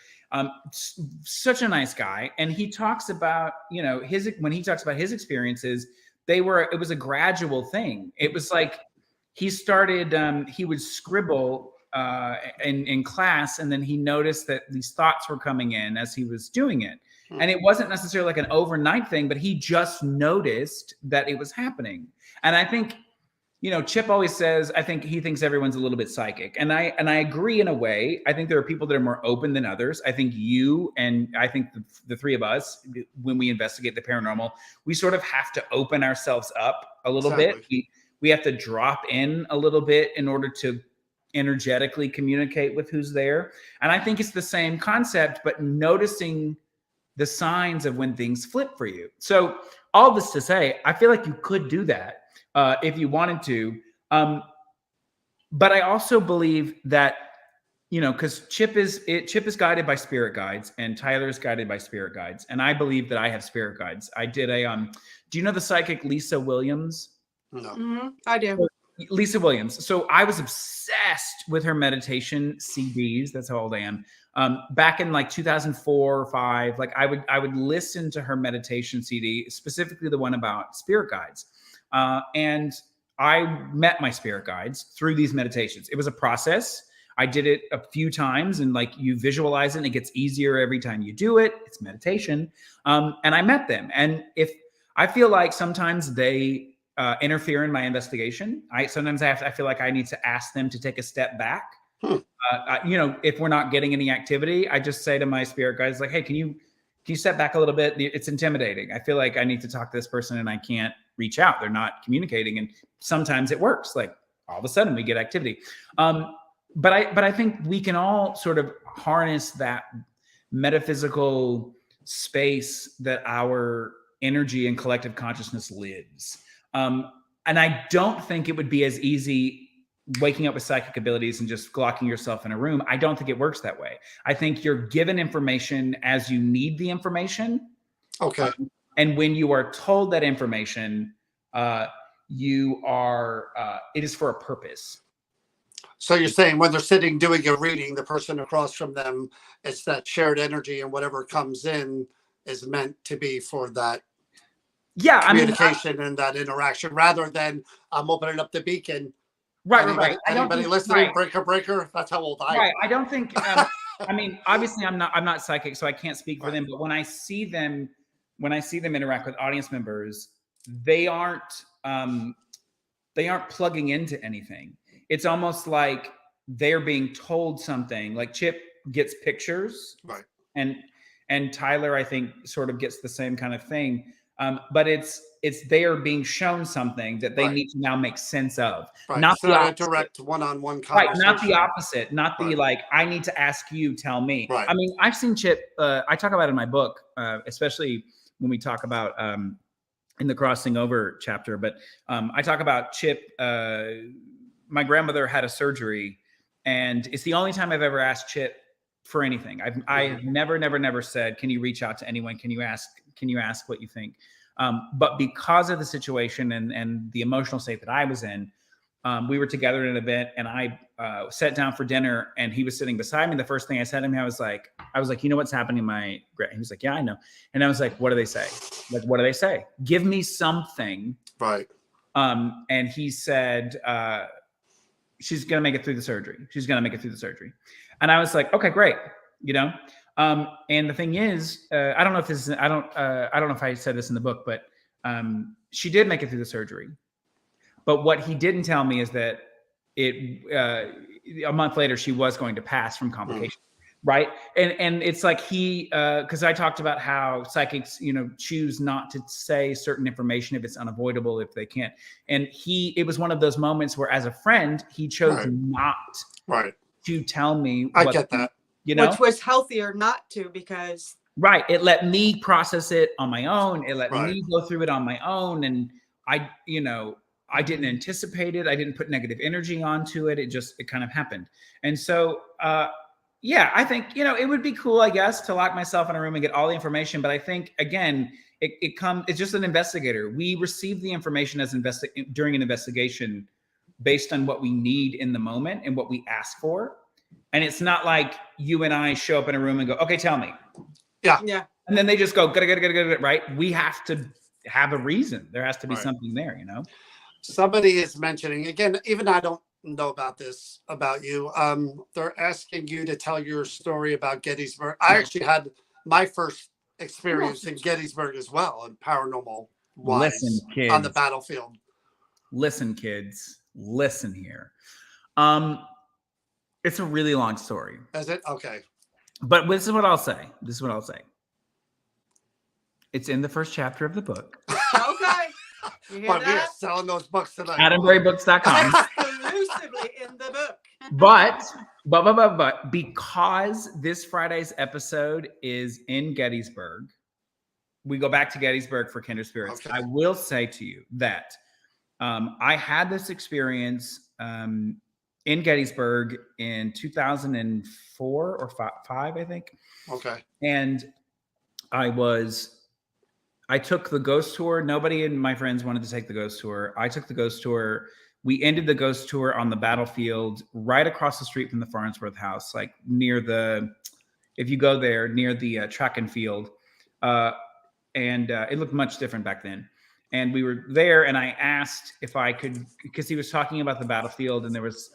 Such a nice guy. And he talks about, you know, when he talks about his experiences, it was a gradual thing. It was like he started, he would scribble in class, and then he noticed that these thoughts were coming in as he was doing it. And it wasn't necessarily like an overnight thing, but he just noticed that it was happening. And I think, you know, Chip always says, I think he thinks everyone's a little bit psychic. And I agree in a way. I think there are people that are more open than others. I think you and I think the three of us, when we investigate the paranormal, we sort of have to open ourselves up a little bit. We have to drop in a little bit in order to energetically communicate with who's there. And I think it's the same concept, but noticing the signs of when things flip for you. So all this to say, I feel like you could do that. If you wanted to. But I also believe that, you know, because Chip is guided by spirit guides and Tyler is guided by spirit guides. And I believe that I have spirit guides. I did do you know the psychic Lisa Williams? No. Mm-hmm. I do. So, Lisa Williams. So I was obsessed with her meditation CDs. That's how old I am. Back in like 2004 or 5, like I would listen to her meditation CD, specifically the one about spirit guides. And I met my spirit guides through these meditations. It was a process. I did it a few times, and like you visualize it and it gets easier every time you do it. It's meditation. And I met them. And if I feel like sometimes they interfere in my investigation, I feel like I need to ask them to take a step back. You know, if we're not getting any activity, I just say to my spirit guides, like, hey, can you step back a little bit? It's intimidating. I feel like I need to talk to this person and I can't reach out. They're not communicating. And sometimes it works. Like all of a sudden we get activity. But I think we can all sort of harness that metaphysical space that our energy and collective consciousness lives. And I don't think it would be as easy waking up with psychic abilities and just locking yourself in a room. I don't think it works that way. I think you're given information as you need the information. Okay. And when you are told that information, you are, it is for a purpose. So you're saying when they're sitting doing a reading, the person across from them, it's that shared energy, and whatever comes in is meant to be for that communication and that interaction, rather than I'm opening up the beacon. Right. Anybody listening? Right. Breaker. That's how old I am. Right. I don't think. I mean, obviously, I'm not psychic, so I can't speak for them. But when I see them interact with audience members, they aren't plugging into anything. It's almost like they're being told something. Like Chip gets pictures, right? And Tyler, I think, sort of gets the same kind of thing. But it's they are being shown something that they need to now make sense of. Right. Not it's not a direct one-on-one conversation. Right, not the opposite. Not the like, I need to ask you, tell me. Right. I mean, I've seen Chip, I talk about it in my book, especially when we talk about in the crossing over chapter, but I talk about Chip. My grandmother had a surgery, and it's the only time I've ever asked Chip for anything. I've never said, can you reach out to anyone? Can you ask what you think? But because of the situation and the emotional state that I was in, we were together at an event, and I sat down for dinner, and he was sitting beside me. The first thing I said to him, I was like, you know what's happening, he was like, yeah, I know. And I was like, what do they say? Like, what do they say? Give me something. Right. And he said, she's going to make it through the surgery. She's going to make it through the surgery. And I was like, okay, great. You know? And the thing is, I don't know if I said this in the book, but she did make it through the surgery. But what he didn't tell me is that a month later, she was going to pass from complications. Right. And it's like because I talked about how psychics, choose not to say certain information if it's unavoidable, if they can't. And it was one of those moments where, as a friend, he chose not to tell me. I get that. Which was healthier not to, because. Right. It let me process it on my own. It let me go through it on my own. And I didn't anticipate it. I didn't put negative energy onto it. It kind of happened. And so, yeah, I think, it would be cool, I guess, to lock myself in a room and get all the information. But I think, again, it's just an investigator. We receive the information during an investigation based on what we need in the moment and what we ask for. And it's not like you and I show up in a room and go, okay, tell me. Yeah. And then they just go, right? We have to have a reason. There has to be something there, Somebody is mentioning, again, even I don't know about this about you. They're asking you to tell your story about Gettysburg. I actually had my first experience in Gettysburg as well, and paranormal wise. Listen, kids, on the battlefield. Listen, kids, listen here. It's a really long story. Is it? Okay. But this is what I'll say. It's in the first chapter of the book. Okay. You hear But we are that? selling those books tonight. AdamBerryBooks.com. Exclusively in the book. But because this Friday's episode is in Gettysburg, we go back to Gettysburg for Kindred Spirits. Okay. I will say to you that I had this experience in Gettysburg in 2004 or five, I think. Okay. And I took the ghost tour. Nobody in my friends wanted to take the ghost tour. I took the ghost tour. We ended the ghost tour on the battlefield right across the street from the Farnsworth house, like near if you go there, near the track and field. And it looked much different back then. And we were there, and I asked if I could, because he was talking about the battlefield, and there was,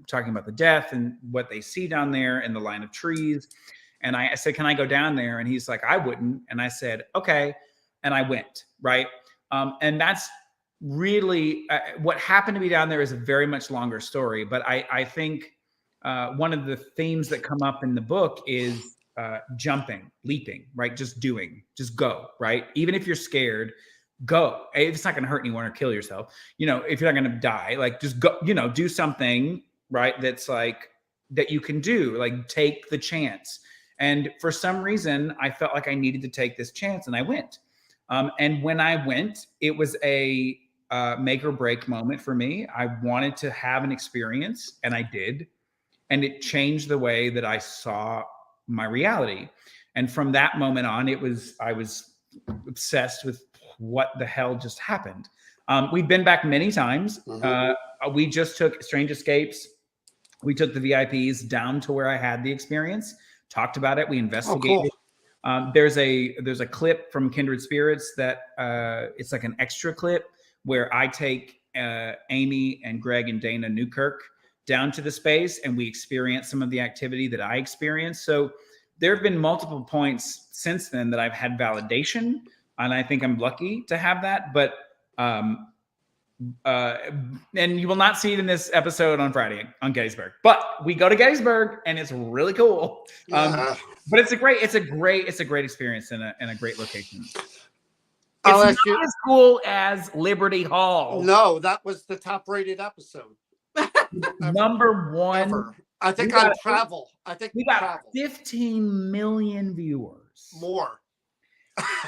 talking about the death and what they see down there and the line of trees. And I said, can I go down there? And he's like, I wouldn't. And I said, okay. And I went, right? And that's really what happened to me down there is a very much longer story. But I think one of the themes that come up in the book is jumping, leaping, right? Just go, right? Even if you're scared, go. It's not going to hurt anyone or kill yourself. If you're not going to die, like just go, do something, right? That's like, that you can do, like take the chance. And for some reason, I felt like I needed to take this chance, and I went. And when I went, it was a make or break moment for me. I wanted to have an experience, and I did. And it changed the way that I saw my reality. And from that moment on, I was obsessed with what the hell just happened. We've been back many times. We just took Strange Escapes. We took the VIPs down to where I had the experience, talked about it. We investigated. Oh, cool. There's a clip from Kindred Spirits that it's like an extra clip where I take Amy and Greg and Dana Newkirk down to the space, and we experience some of the activity that I experienced. So there have been multiple points since then that I've had validation, and I think I'm lucky to have that. But and you will not see it in this episode on Friday on Gettysburg, but we go to Gettysburg, and it's really cool. But it's a great experience in a great location. It's not as cool as Liberty Hall. No, that was the top-rated episode. Number one. Ever. I think on travel. I think we got 15 million viewers. More.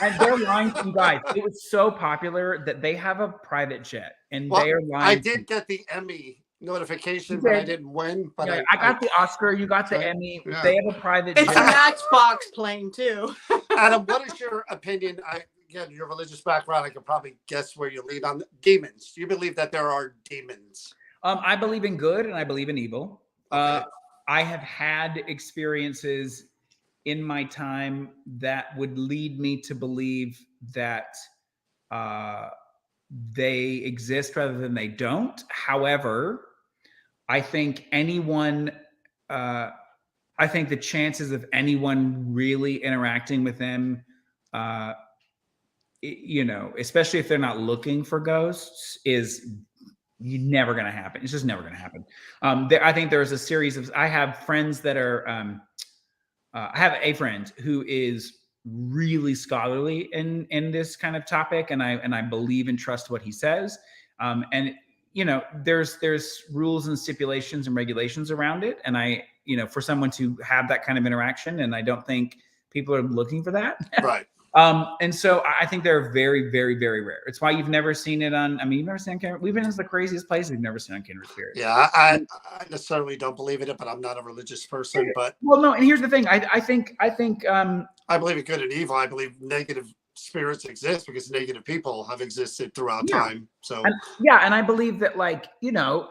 And they're lying to you guys. It was so popular that they have a private jet, and they are lying. I did get the Emmy notification, but I didn't win. But yeah, I got the Oscar. You got the Emmy. Yeah. They have a private jet. It's a Matchbox plane too. Adam, what is your opinion? Again, your religious background, I could probably guess where you lead on demons. Do you believe that there are demons? I believe in good, and I believe in evil. Okay. I have had experiences in my time that would lead me to believe that they exist rather than they don't. However, I think I think the chances of anyone really interacting with them, especially if they're not looking for ghosts, is never going to happen. It's just never going to happen. I think there's a series of, I have friends that are I have a friend who is really scholarly in this kind of topic, and I believe and trust what he says. And you know, there's rules and stipulations and regulations around it, and for someone to have that kind of interaction, and I don't think people are looking for that. Right. And so I think they're very, very, very rare. It's why you've never seen it on. I mean, you've never seen it on Kindred. We've been in the craziest places we've never seen on Kindred Spirits. Yeah, I necessarily don't believe in it, but I'm not a religious person. But well, no. And here's the thing. I think. I believe in good and evil. I believe negative spirits exist because negative people have existed throughout time. So and I believe that, like,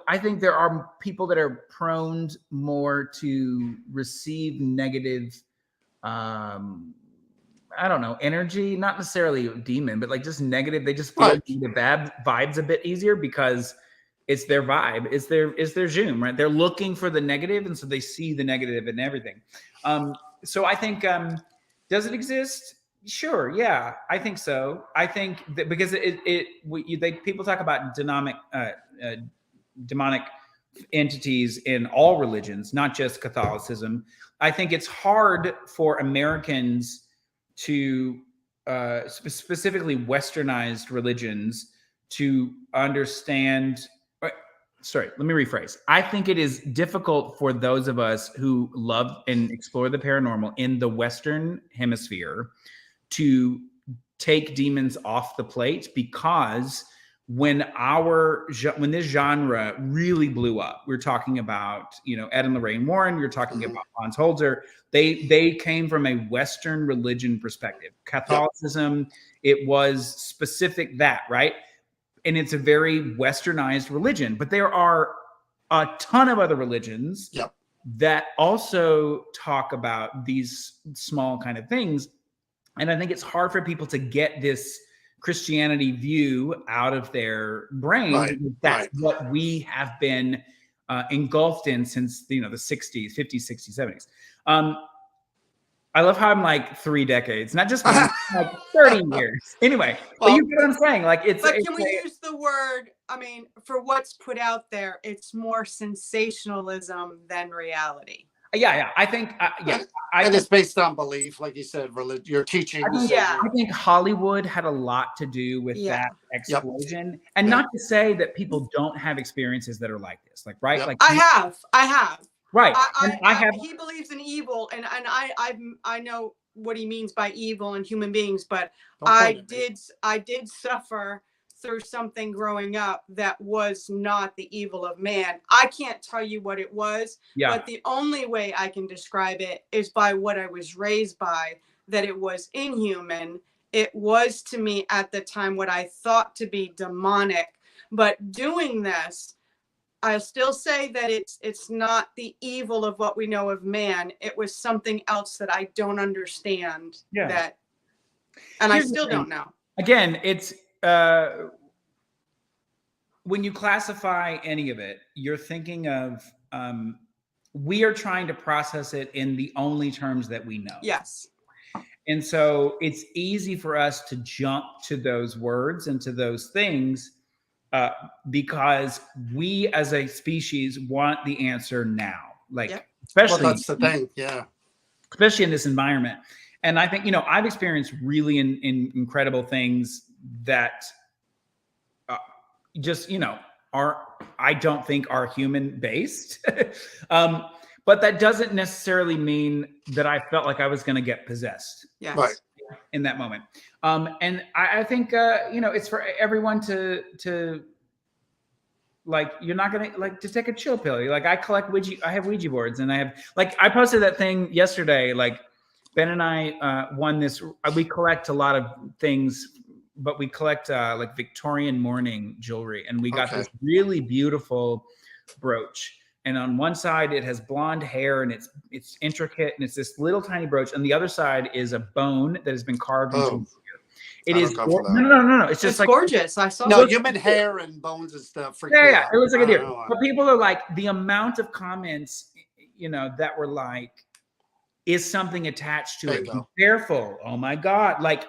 I think there are people that are prone more to receive negative. I don't know, energy, not necessarily a demon, but like just negative. They just feel the bad vibes a bit easier because it's their vibe. It's their zoom, right? They're looking for the negative, and so they see the negative in everything. So I think, does it exist? Sure. Yeah, I think so. I think that because people talk about demonic entities in all religions, not just Catholicism. I think it's hard for Americans to specifically westernized religions to understand. Sorry, let me rephrase. I think it is difficult for those of us who love and explore the paranormal in the Western hemisphere to take demons off the plate, because when this genre really blew up, we're talking about, Ed and Lorraine Warren, you're talking about Hans Holzer. They came from a Western religion perspective. Catholicism, it was specific that, right? And it's a very westernized religion, but there are a ton of other religions that also talk about these small kind of things. And I think it's hard for people to get this Christianity view out of their brain. That's what we have been engulfed in since the 60s, 50s, 60s, 70s. I love how I'm like 3 decades, not just like 30 years. Anyway, but you get what I'm saying. Like But can we use the word? I mean, for what's put out there, it's more sensationalism than reality. Yeah. I think, and it's based on belief, like you said, your teachings. I think Hollywood had a lot to do with that explosion. And not to say that people don't have experiences that are like this, like, right? Like I have. Right. I have. He believes in evil, and I know what he means by evil and human beings, but I did suffer through something growing up that was not the evil of man. I can't tell you what it was, but the only way I can describe it is by what I was raised by, that it was inhuman. It was to me at the time what I thought to be demonic. But doing this, I'll still say that it's not the evil of what we know of man. It was something else that I don't understand. And I still don't know. Again, it's when you classify any of it, you're thinking of we are trying to process it in the only terms that we know. Yes. And so it's easy for us to jump to those words and to those things because we as a species want the answer now. Like, especially that's the thing. Yeah. Especially in this environment. And I think, I've experienced really incredible things that just, I don't think are human based. But that doesn't necessarily mean that I felt like I was going to get possessed. Yes. Right. In that moment. And I think, it's for everyone to like, you're not going to like, just take a chill pill. Like I have Ouija boards, and I posted that thing yesterday. Like Ben and I won this, we collect a lot of things, but we collect like Victorian mourning jewelry. And we got this really beautiful brooch. And on one side, it has blonde hair, and it's intricate, and it's this little tiny brooch. And the other side is a bone that has been carved into it. Is no. It's just like gorgeous. I saw human hair and bones and stuff. Yeah. It looks like a deer. But people are like, the amount of comments, that were like, is something attached to it? Be careful. Oh my God. Like,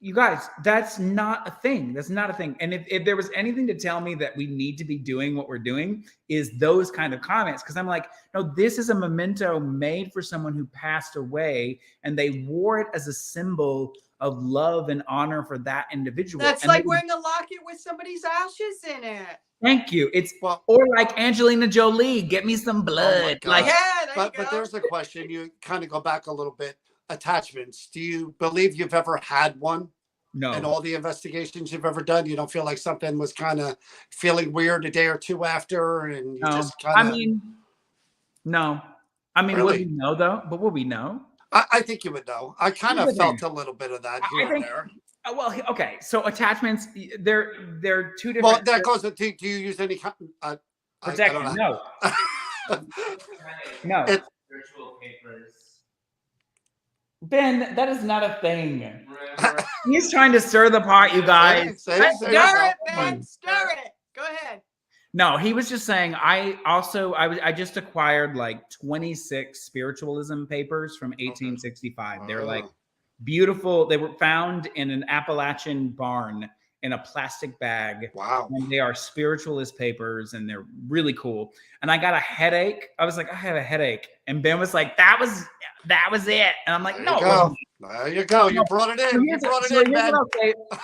you guys, that's not a thing. That's not a thing. And if there was anything to tell me that we need to be doing what we're doing, is those kind of comments. Because I'm like, no, this is a memento made for someone who passed away, and they wore it as a symbol of love and honor for that individual. That's and like wearing a locket with somebody's ashes in it. Thank you. It's Well, or like Angelina Jolie, get me some blood. God. Like, Yeah, there but you go. there's a question. You kind of go back a little bit. Attachments. Do you believe you've ever had one? no. In all the investigations you've ever done, you don't feel like something was kind of feeling weird a day or two after, and you No. just kind of. No. I mean, Really? would we know though? But would we know? I think you would know. I kind of felt a little bit of that here and there. Well, okay. So attachments, they're two different. Well, that goes. Do you use any protection? No. No. Virtual papers. Ben, that is not a thing. He's trying to stir the pot, you guys. Say Stir it, it. Ben. Stir it. Go ahead. No, he was just saying. I just acquired like 26 spiritualism papers from 1865. They're like beautiful. They were found in an Appalachian barn in a plastic bag. Wow. And they are spiritualist papers, and they're really cool. And I got a headache. I was like, I have a headache. And Ben was like, that was it. And I'm like, There no. you go. There you go. You brought it in. You brought it in, man.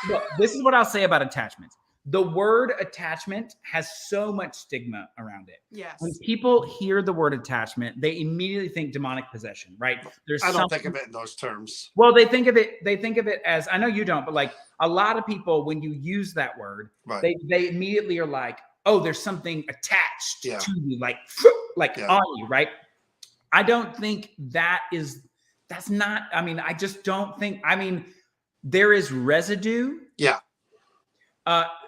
Look, this is what I'll say about attachments. The word attachment has so much stigma around it. Yes. When people hear the word attachment, they immediately think demonic possession, right? I don't think of it in those terms. Well, they think of it as, I know you don't, but like a lot of people, when you use that word, Right. they immediately are like, oh, there's something attached Yeah. to you, like Yeah. on you, right? I don't think that's not, I mean, I just don't think, I mean, there is residue. Yeah.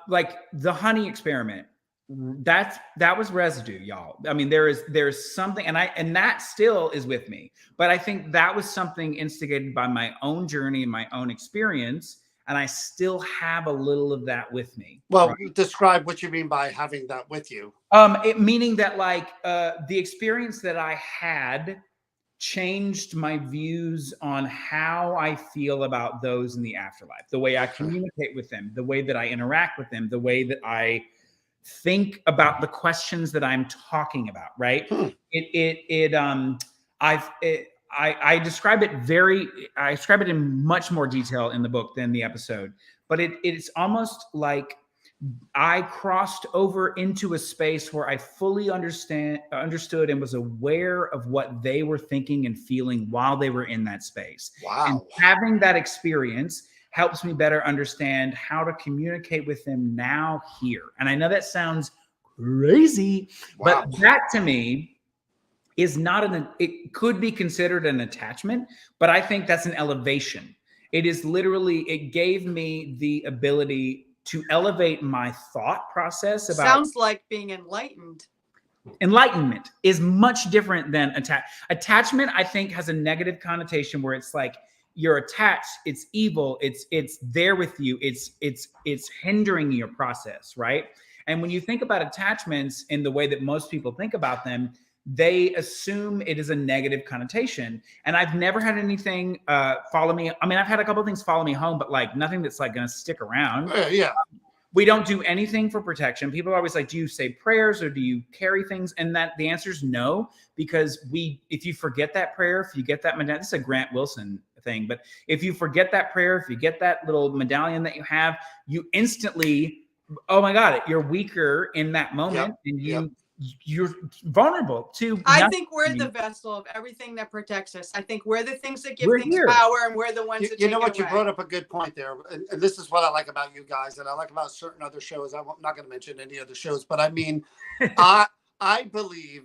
Like the honey experiment, that was residue, y'all. I mean, there's something, and that still is with me. But I think that was something instigated by my own journey and my own experience, and I still have a little of that with me. Well, right? describe what you mean by having that with you. Meaning that like the experience that I had changed my views on how I feel about those in the afterlife, the way I communicate with them, the way that I interact with them, the way that I think about the questions that I'm talking about, right? I describe it in much more detail in the book than the episode, but it's almost like I crossed over into a space where I fully understood and was aware of what they were thinking and feeling while they were in that space. Wow. And having that experience helps me better understand how to communicate with them now here. And I know that sounds crazy, Wow. but that to me is it could be considered an attachment, but I think that's an elevation. It is literally, it gave me the ability to elevate my thought process about. Sounds like being enlightened. Enlightenment is much different than attachment. I think has a negative connotation where it's like you're attached, it's evil, it's there with you, it's hindering your process, right? And when you think about attachments in the way that most people think about them, they assume it is a negative connotation. And I've never had anything follow me. I mean, I've had a couple of things follow me home, but like nothing that's like going to stick around. Yeah. We don't do anything for protection. People are always like, do you say prayers or do you carry things? And that the answer is no, because if you forget that prayer, if you get that medallion, this is a Grant Wilson thing, but if you forget that prayer, if you get that little medallion that you have, you instantly, oh my God, you're weaker in that moment. Yep. And you're vulnerable to. I think we're the vessel of everything that protects us. I think we're the things that give things here. power, and we're the ones that You take know it what? You away. brought up a good point there. And this is what I like about you guys, and I like about certain other shows. I'm not going to mention any other shows, but I mean, I believe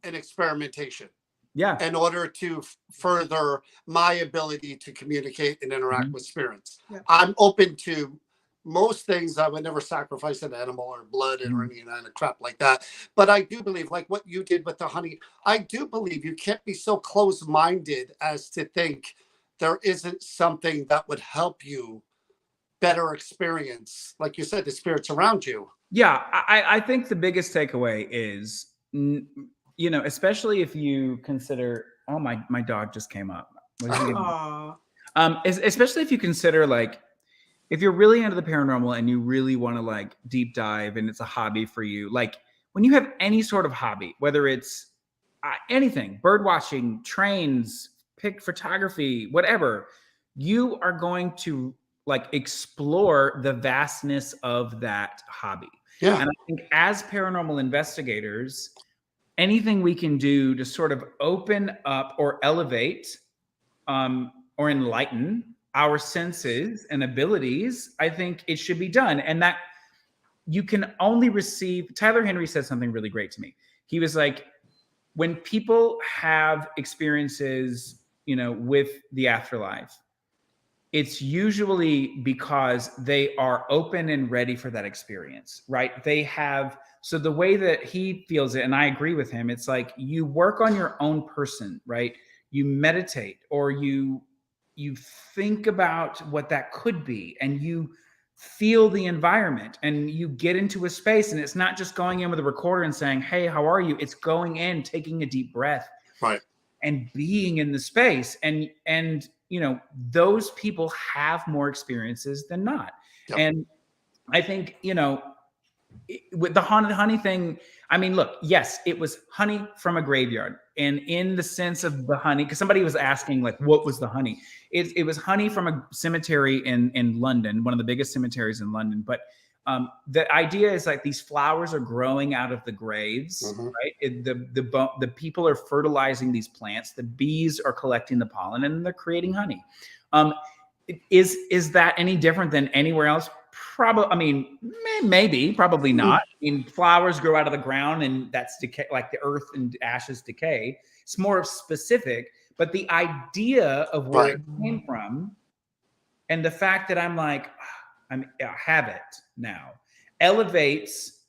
in experimentation. Yeah. In order to further my ability to communicate and interact with spirits. Yeah. I'm open to most things. I would never sacrifice an animal or blood or any kind of crap like that. But I do believe, like what you did with the honey, I do believe you can't be so close-minded as to think there isn't something that would help you better experience, like you said, the spirits around you. Yeah. I think the biggest takeaway is, especially if you consider, oh, my dog just came up. What is he doing? Aw. Especially if you consider like if you're really into the paranormal and you really want to like deep dive and it's a hobby for you, like when you have any sort of hobby, whether it's anything, bird watching, trains, pick photography, whatever, you are going to like explore the vastness of that hobby. Yeah. And I think as paranormal investigators, anything we can do to sort of open up or elevate or enlighten our senses and abilities, I think it should be done. And that you can only receive. Tyler Henry said something really great to me. He was like, when people have experiences, you know, with the afterlife, it's usually because they are open and ready for that experience, right? They have, so the way that he feels it, and I agree with him, it's like you work on your own person, right? You meditate or you think about what that could be, and you feel the environment, and you get into a space, and it's not just going in with a recorder and saying, hey, how are you? It's going in, taking a deep breath, Right. and being in the space. And you know, those people have more experiences than not. Yep. And I think, you know, with the haunted honey thing, I mean, look, yes, it was honey from a graveyard. And in the sense of the honey, because somebody was asking, like, what was the honey? It was honey from a cemetery in London, one of the biggest cemeteries in London. But the idea is like these flowers are growing out of the graves, right? The people are fertilizing these plants. The bees are collecting the pollen, and they're creating honey. Is that any different than anywhere else? Probably. I mean, maybe, probably not. I mean, flowers grow out of the ground, and that's decay, like the earth and ashes decay. It's more specific, but the idea of where it came from, and the fact that I'm like, I have it now, elevates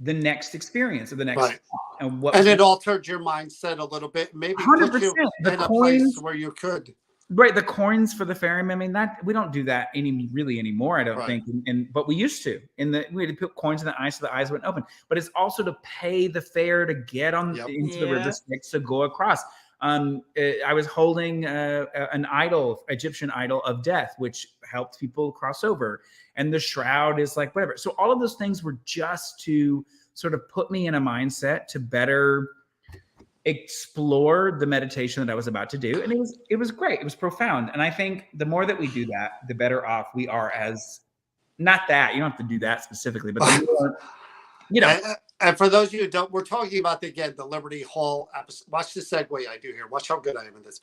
the next experience or the next and it altered your mindset a little bit, maybe 100%. put you in a place where you could. Right, the coins for the ferryman. I mean, that we don't do that anymore. I don't think. But we used to. We had to put coins in the eyes so the eyes wouldn't open. But it's also to pay the fare to get on into the river Styx to go across. I was holding an idol, Egyptian idol of death, which helped people cross over. And the shroud is like whatever. So all of those things were just to sort of put me in a mindset to better explore the meditation that I was about to do. And it was great. It was profound. And I think the more that we do that, the better off we are as, not that, you don't have to do that specifically, but the more, you know. And for those of you who don't, we're talking about, again, the Liberty Hall episode. Watch the segue I do here. Watch how good I am in this.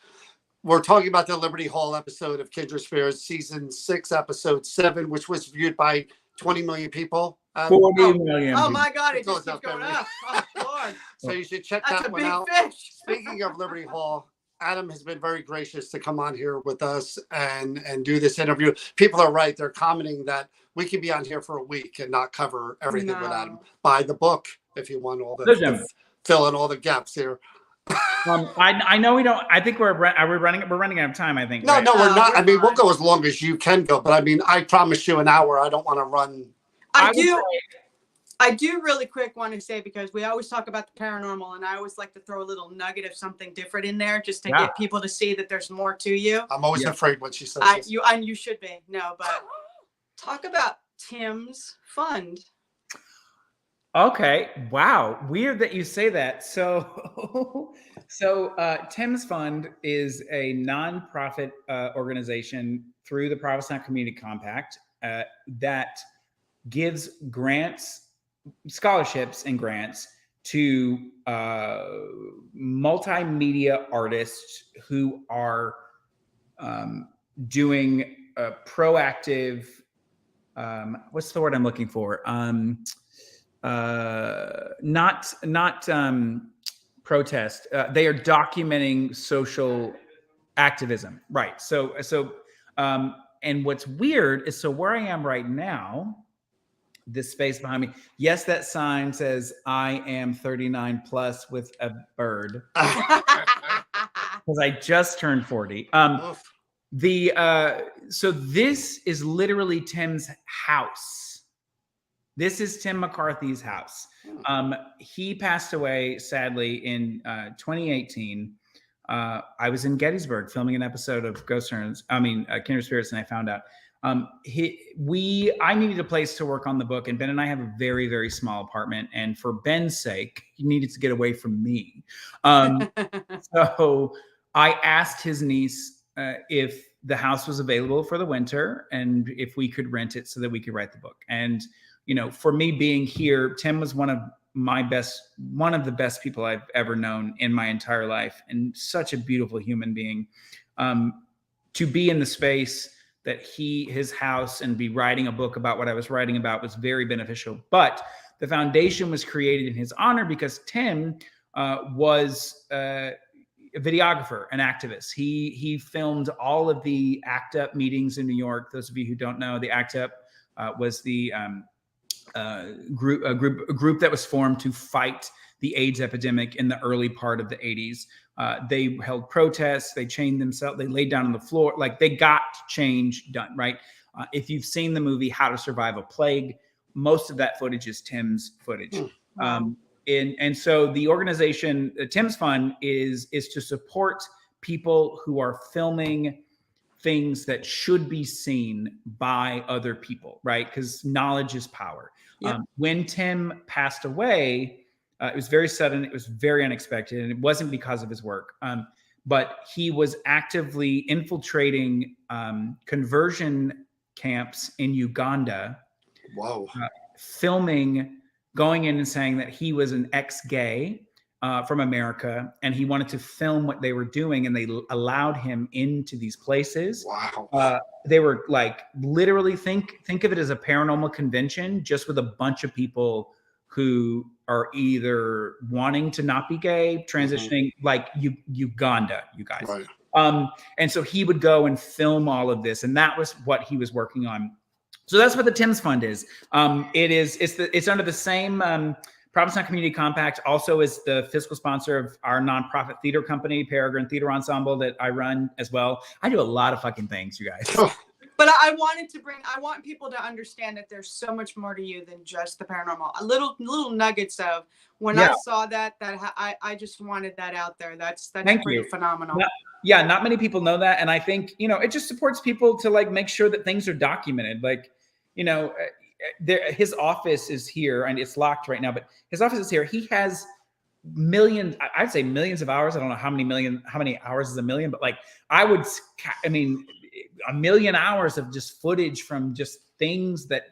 We're talking about the Liberty Hall episode of Kindred Spirits, season 6, episode 7, which was viewed by 20 million people. 40 million. Oh my God, it just keeps going up. Oh, Lord. So you should check That's that a one big out. fish. Speaking of Liberty Hall, Adam has been very gracious to come on here with us and do this interview. People are right. They're commenting that we can be on here for a week and not cover everything with Adam. Buy the book if you want all the fill in all the gaps here. I know we don't. I think we're running out of time. I think. No, we're not. I mean, we'll go as long as you can go. But I mean, I promise you an hour. I don't want to run. I do really quick want to say, because we always talk about the paranormal, and I always like to throw a little nugget of something different in there just to get people to see that there's more to you. I'm always afraid when she says this. You should be. No, but talk about Tim's Fund. Okay. Wow. Weird that you say that. So Tim's Fund is a nonprofit organization through the Protestant Community Compact that gives grants, scholarships and grants to multimedia artists who are doing proactive, what's the word I'm looking for? Not protest. They are documenting social activism. Right. So and what's weird is, so where I am right now, this space behind me, yes, that sign says I am 39 plus with a bird because I just turned 40. So this is literally Tim's house. This is Tim McCarthy's house. He passed away, sadly, in 2018. I was in Gettysburg filming an episode of Kindred Spirits, and I found out. I needed a place to work on the book, and Ben and I have a very, very small apartment. And for Ben's sake, he needed to get away from me. So I asked his niece if the house was available for the winter and if we could rent it so that we could write the book. And, for me being here, Tim was one of the best people I've ever known in my entire life, and such a beautiful human being. To be in the space that his house, and be writing a book about what I was writing about was very beneficial. But the foundation was created in his honor because Tim was a videographer, an activist. He filmed all of the ACT UP meetings in New York. Those of you who don't know, the ACT UP was the group that was formed to fight the AIDS epidemic in the early part of the 80s. They held protests, they chained themselves, they laid down on the floor, like they got change done, right? If you've seen the movie How to Survive a Plague, most of that footage is Tim's footage. And so the organization, Tim's Fund, is to support people who are filming things that should be seen by other people, right? Because knowledge is power. Yep. When Tim passed away, it was very sudden, it was very unexpected, and it wasn't because of his work. But he was actively infiltrating conversion camps in Uganda. Wow. Filming, going in and saying that he was an ex-gay from America, and he wanted to film what they were doing, and they allowed him into these places. Wow. They were like, literally think of it as a paranormal convention, just with a bunch of people who are either wanting to not be gay, transitioning, like Uganda, you guys. Right. And so he would go and film all of this, and that was what he was working on. So that's what the Tim's Fund is. It's under the same Provincetown Community Compact. Also is the fiscal sponsor of our nonprofit theater company, Peregrine Theater Ensemble, that I run as well. I do a lot of fucking things, you guys. But I want people to understand that there's so much more to you than just the paranormal. A little nuggets of when I saw that I just wanted that out there. That's pretty phenomenal. Not many people know that. And I think, it just supports people to like make sure that things are documented. Like, his office is here and it's locked right now, but his office is here. He has millions, I'd say millions of hours. I don't know how many hours is a million, but like a million hours of just footage from just things that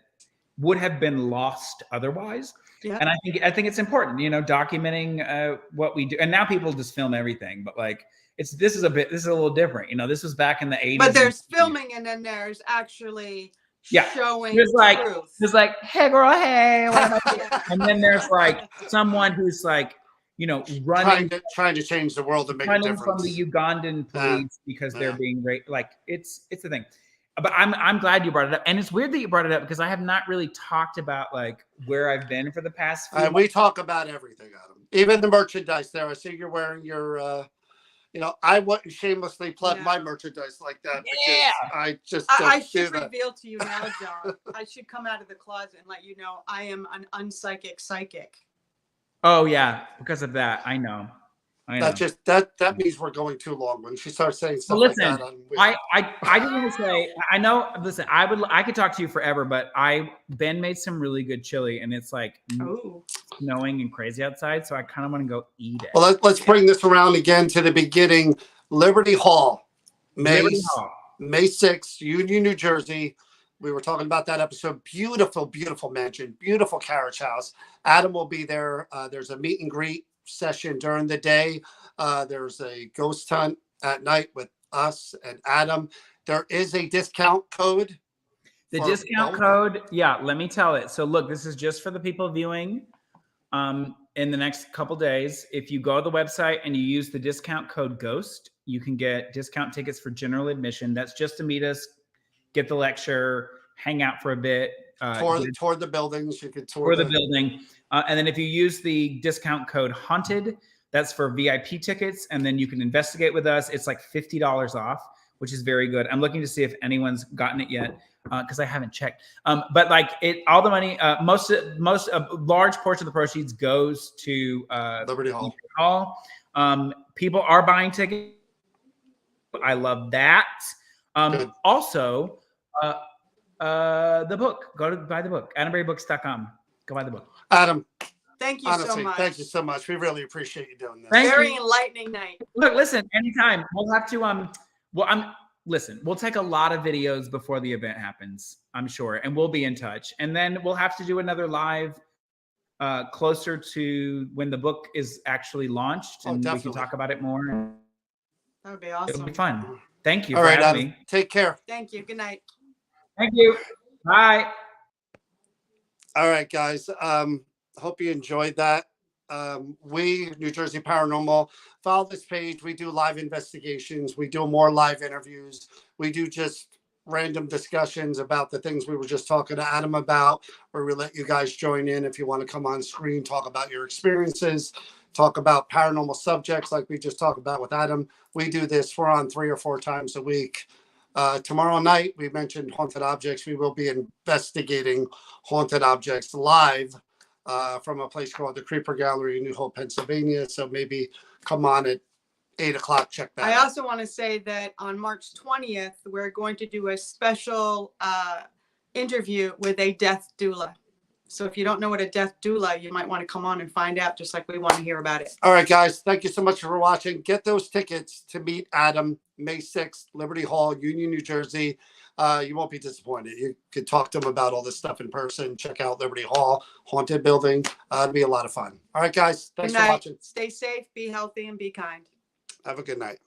would have been lost otherwise. Yeah. And I think it's important, documenting what we do. And now people just film everything, but like this is a little different. This was back in the 80s. But there's filming, and then there's actually showing there's like, hey girl, hey, what am I doing? And then there's like someone who's like, running, trying to change the world and make a difference from the Ugandan police because they're being raped. Like it's the thing. But I'm glad you brought it up, and it's weird that you brought it up because I have not really talked about like where I've been for the past few months. We talk about everything, Adam. Even the merchandise there. I see you're wearing your. I wouldn't shamelessly plug my merchandise like that because I just I should reveal to you now, John. I should come out of the closet and let you know I am an unpsychic psychic. Oh yeah, because of that, I know. That means we're going too long when she starts saying stuff like that. I just want to say, I know. Listen, I could talk to you forever, but Ben made some really good chili, and it's like snowing and crazy outside, so I kind of want to go eat it. Well, let's bring this around again to the beginning. Liberty Hall, May 6th, Union, New Jersey. We were talking about that episode. Beautiful, beautiful mansion, beautiful carriage house. Adam will be there. There's a meet and greet session during the day. There's a ghost hunt at night with us and Adam. There is a discount code. The discount code, let me tell it. So look, this is just for the people viewing in the next couple days. If you go to the website and you use the discount code GHOST, you can get discount tickets for general admission. That's just to meet us, get the lecture, hang out for a bit. Tour the buildings. You could tour the building. And then if you use the discount code HAUNTED, that's for VIP tickets. And then you can investigate with us. It's like $50 off, which is very good. I'm looking to see if anyone's gotten it yet because I haven't checked. But like all the money, most a large portion of the proceeds goes to Liberty Hall. People are buying tickets. I love that. Also, The book. Go to buy the book. AdamBerryBooks.com. Go buy the book. Adam, Thank you so honestly, much. thank you so much. We really appreciate you doing this. Thank Very you. enlightening night. Look, listen, anytime. We'll have to listen, we'll take a lot of videos before the event happens, I'm sure, and we'll be in touch. And then we'll have to do another live closer to when the book is actually launched, and we can definitely. talk about it more. That would be It'll awesome. be fun. Thank you All for right, having Adam. me. Take care. Thank you. Good night. Thank you. Bye. All right, guys. Hope you enjoyed that. We, New Jersey Paranormal, follow this page. We do live investigations. We do more live interviews. We do just random discussions about the things we were just talking to Adam about, where we let you guys join in if you want to come on screen, talk about your experiences, talk about paranormal subjects like we just talked about with Adam. We do this. We're on 3 or 4 times a week. Tomorrow night, we mentioned haunted objects. We will be investigating haunted objects live from a place called the Creeper Gallery in New Hope, Pennsylvania. So maybe come on at 8 o'clock. Check that I out. also want to say that on March 20th, we're going to do a special interview with a death doula. So if you don't know what a death doula, you might want to come on and find out, just like we want to hear about it. All right, guys. Thank you so much for watching. Get those tickets to meet Adam May 6th, Liberty Hall, Union, New Jersey. You won't be disappointed. You could talk to him about all this stuff in person. Check out Liberty Hall, Haunted Building. It'll be a lot of fun. All right, guys. Thanks Good for night. watching. Stay safe, be healthy, and be kind. Have a good night.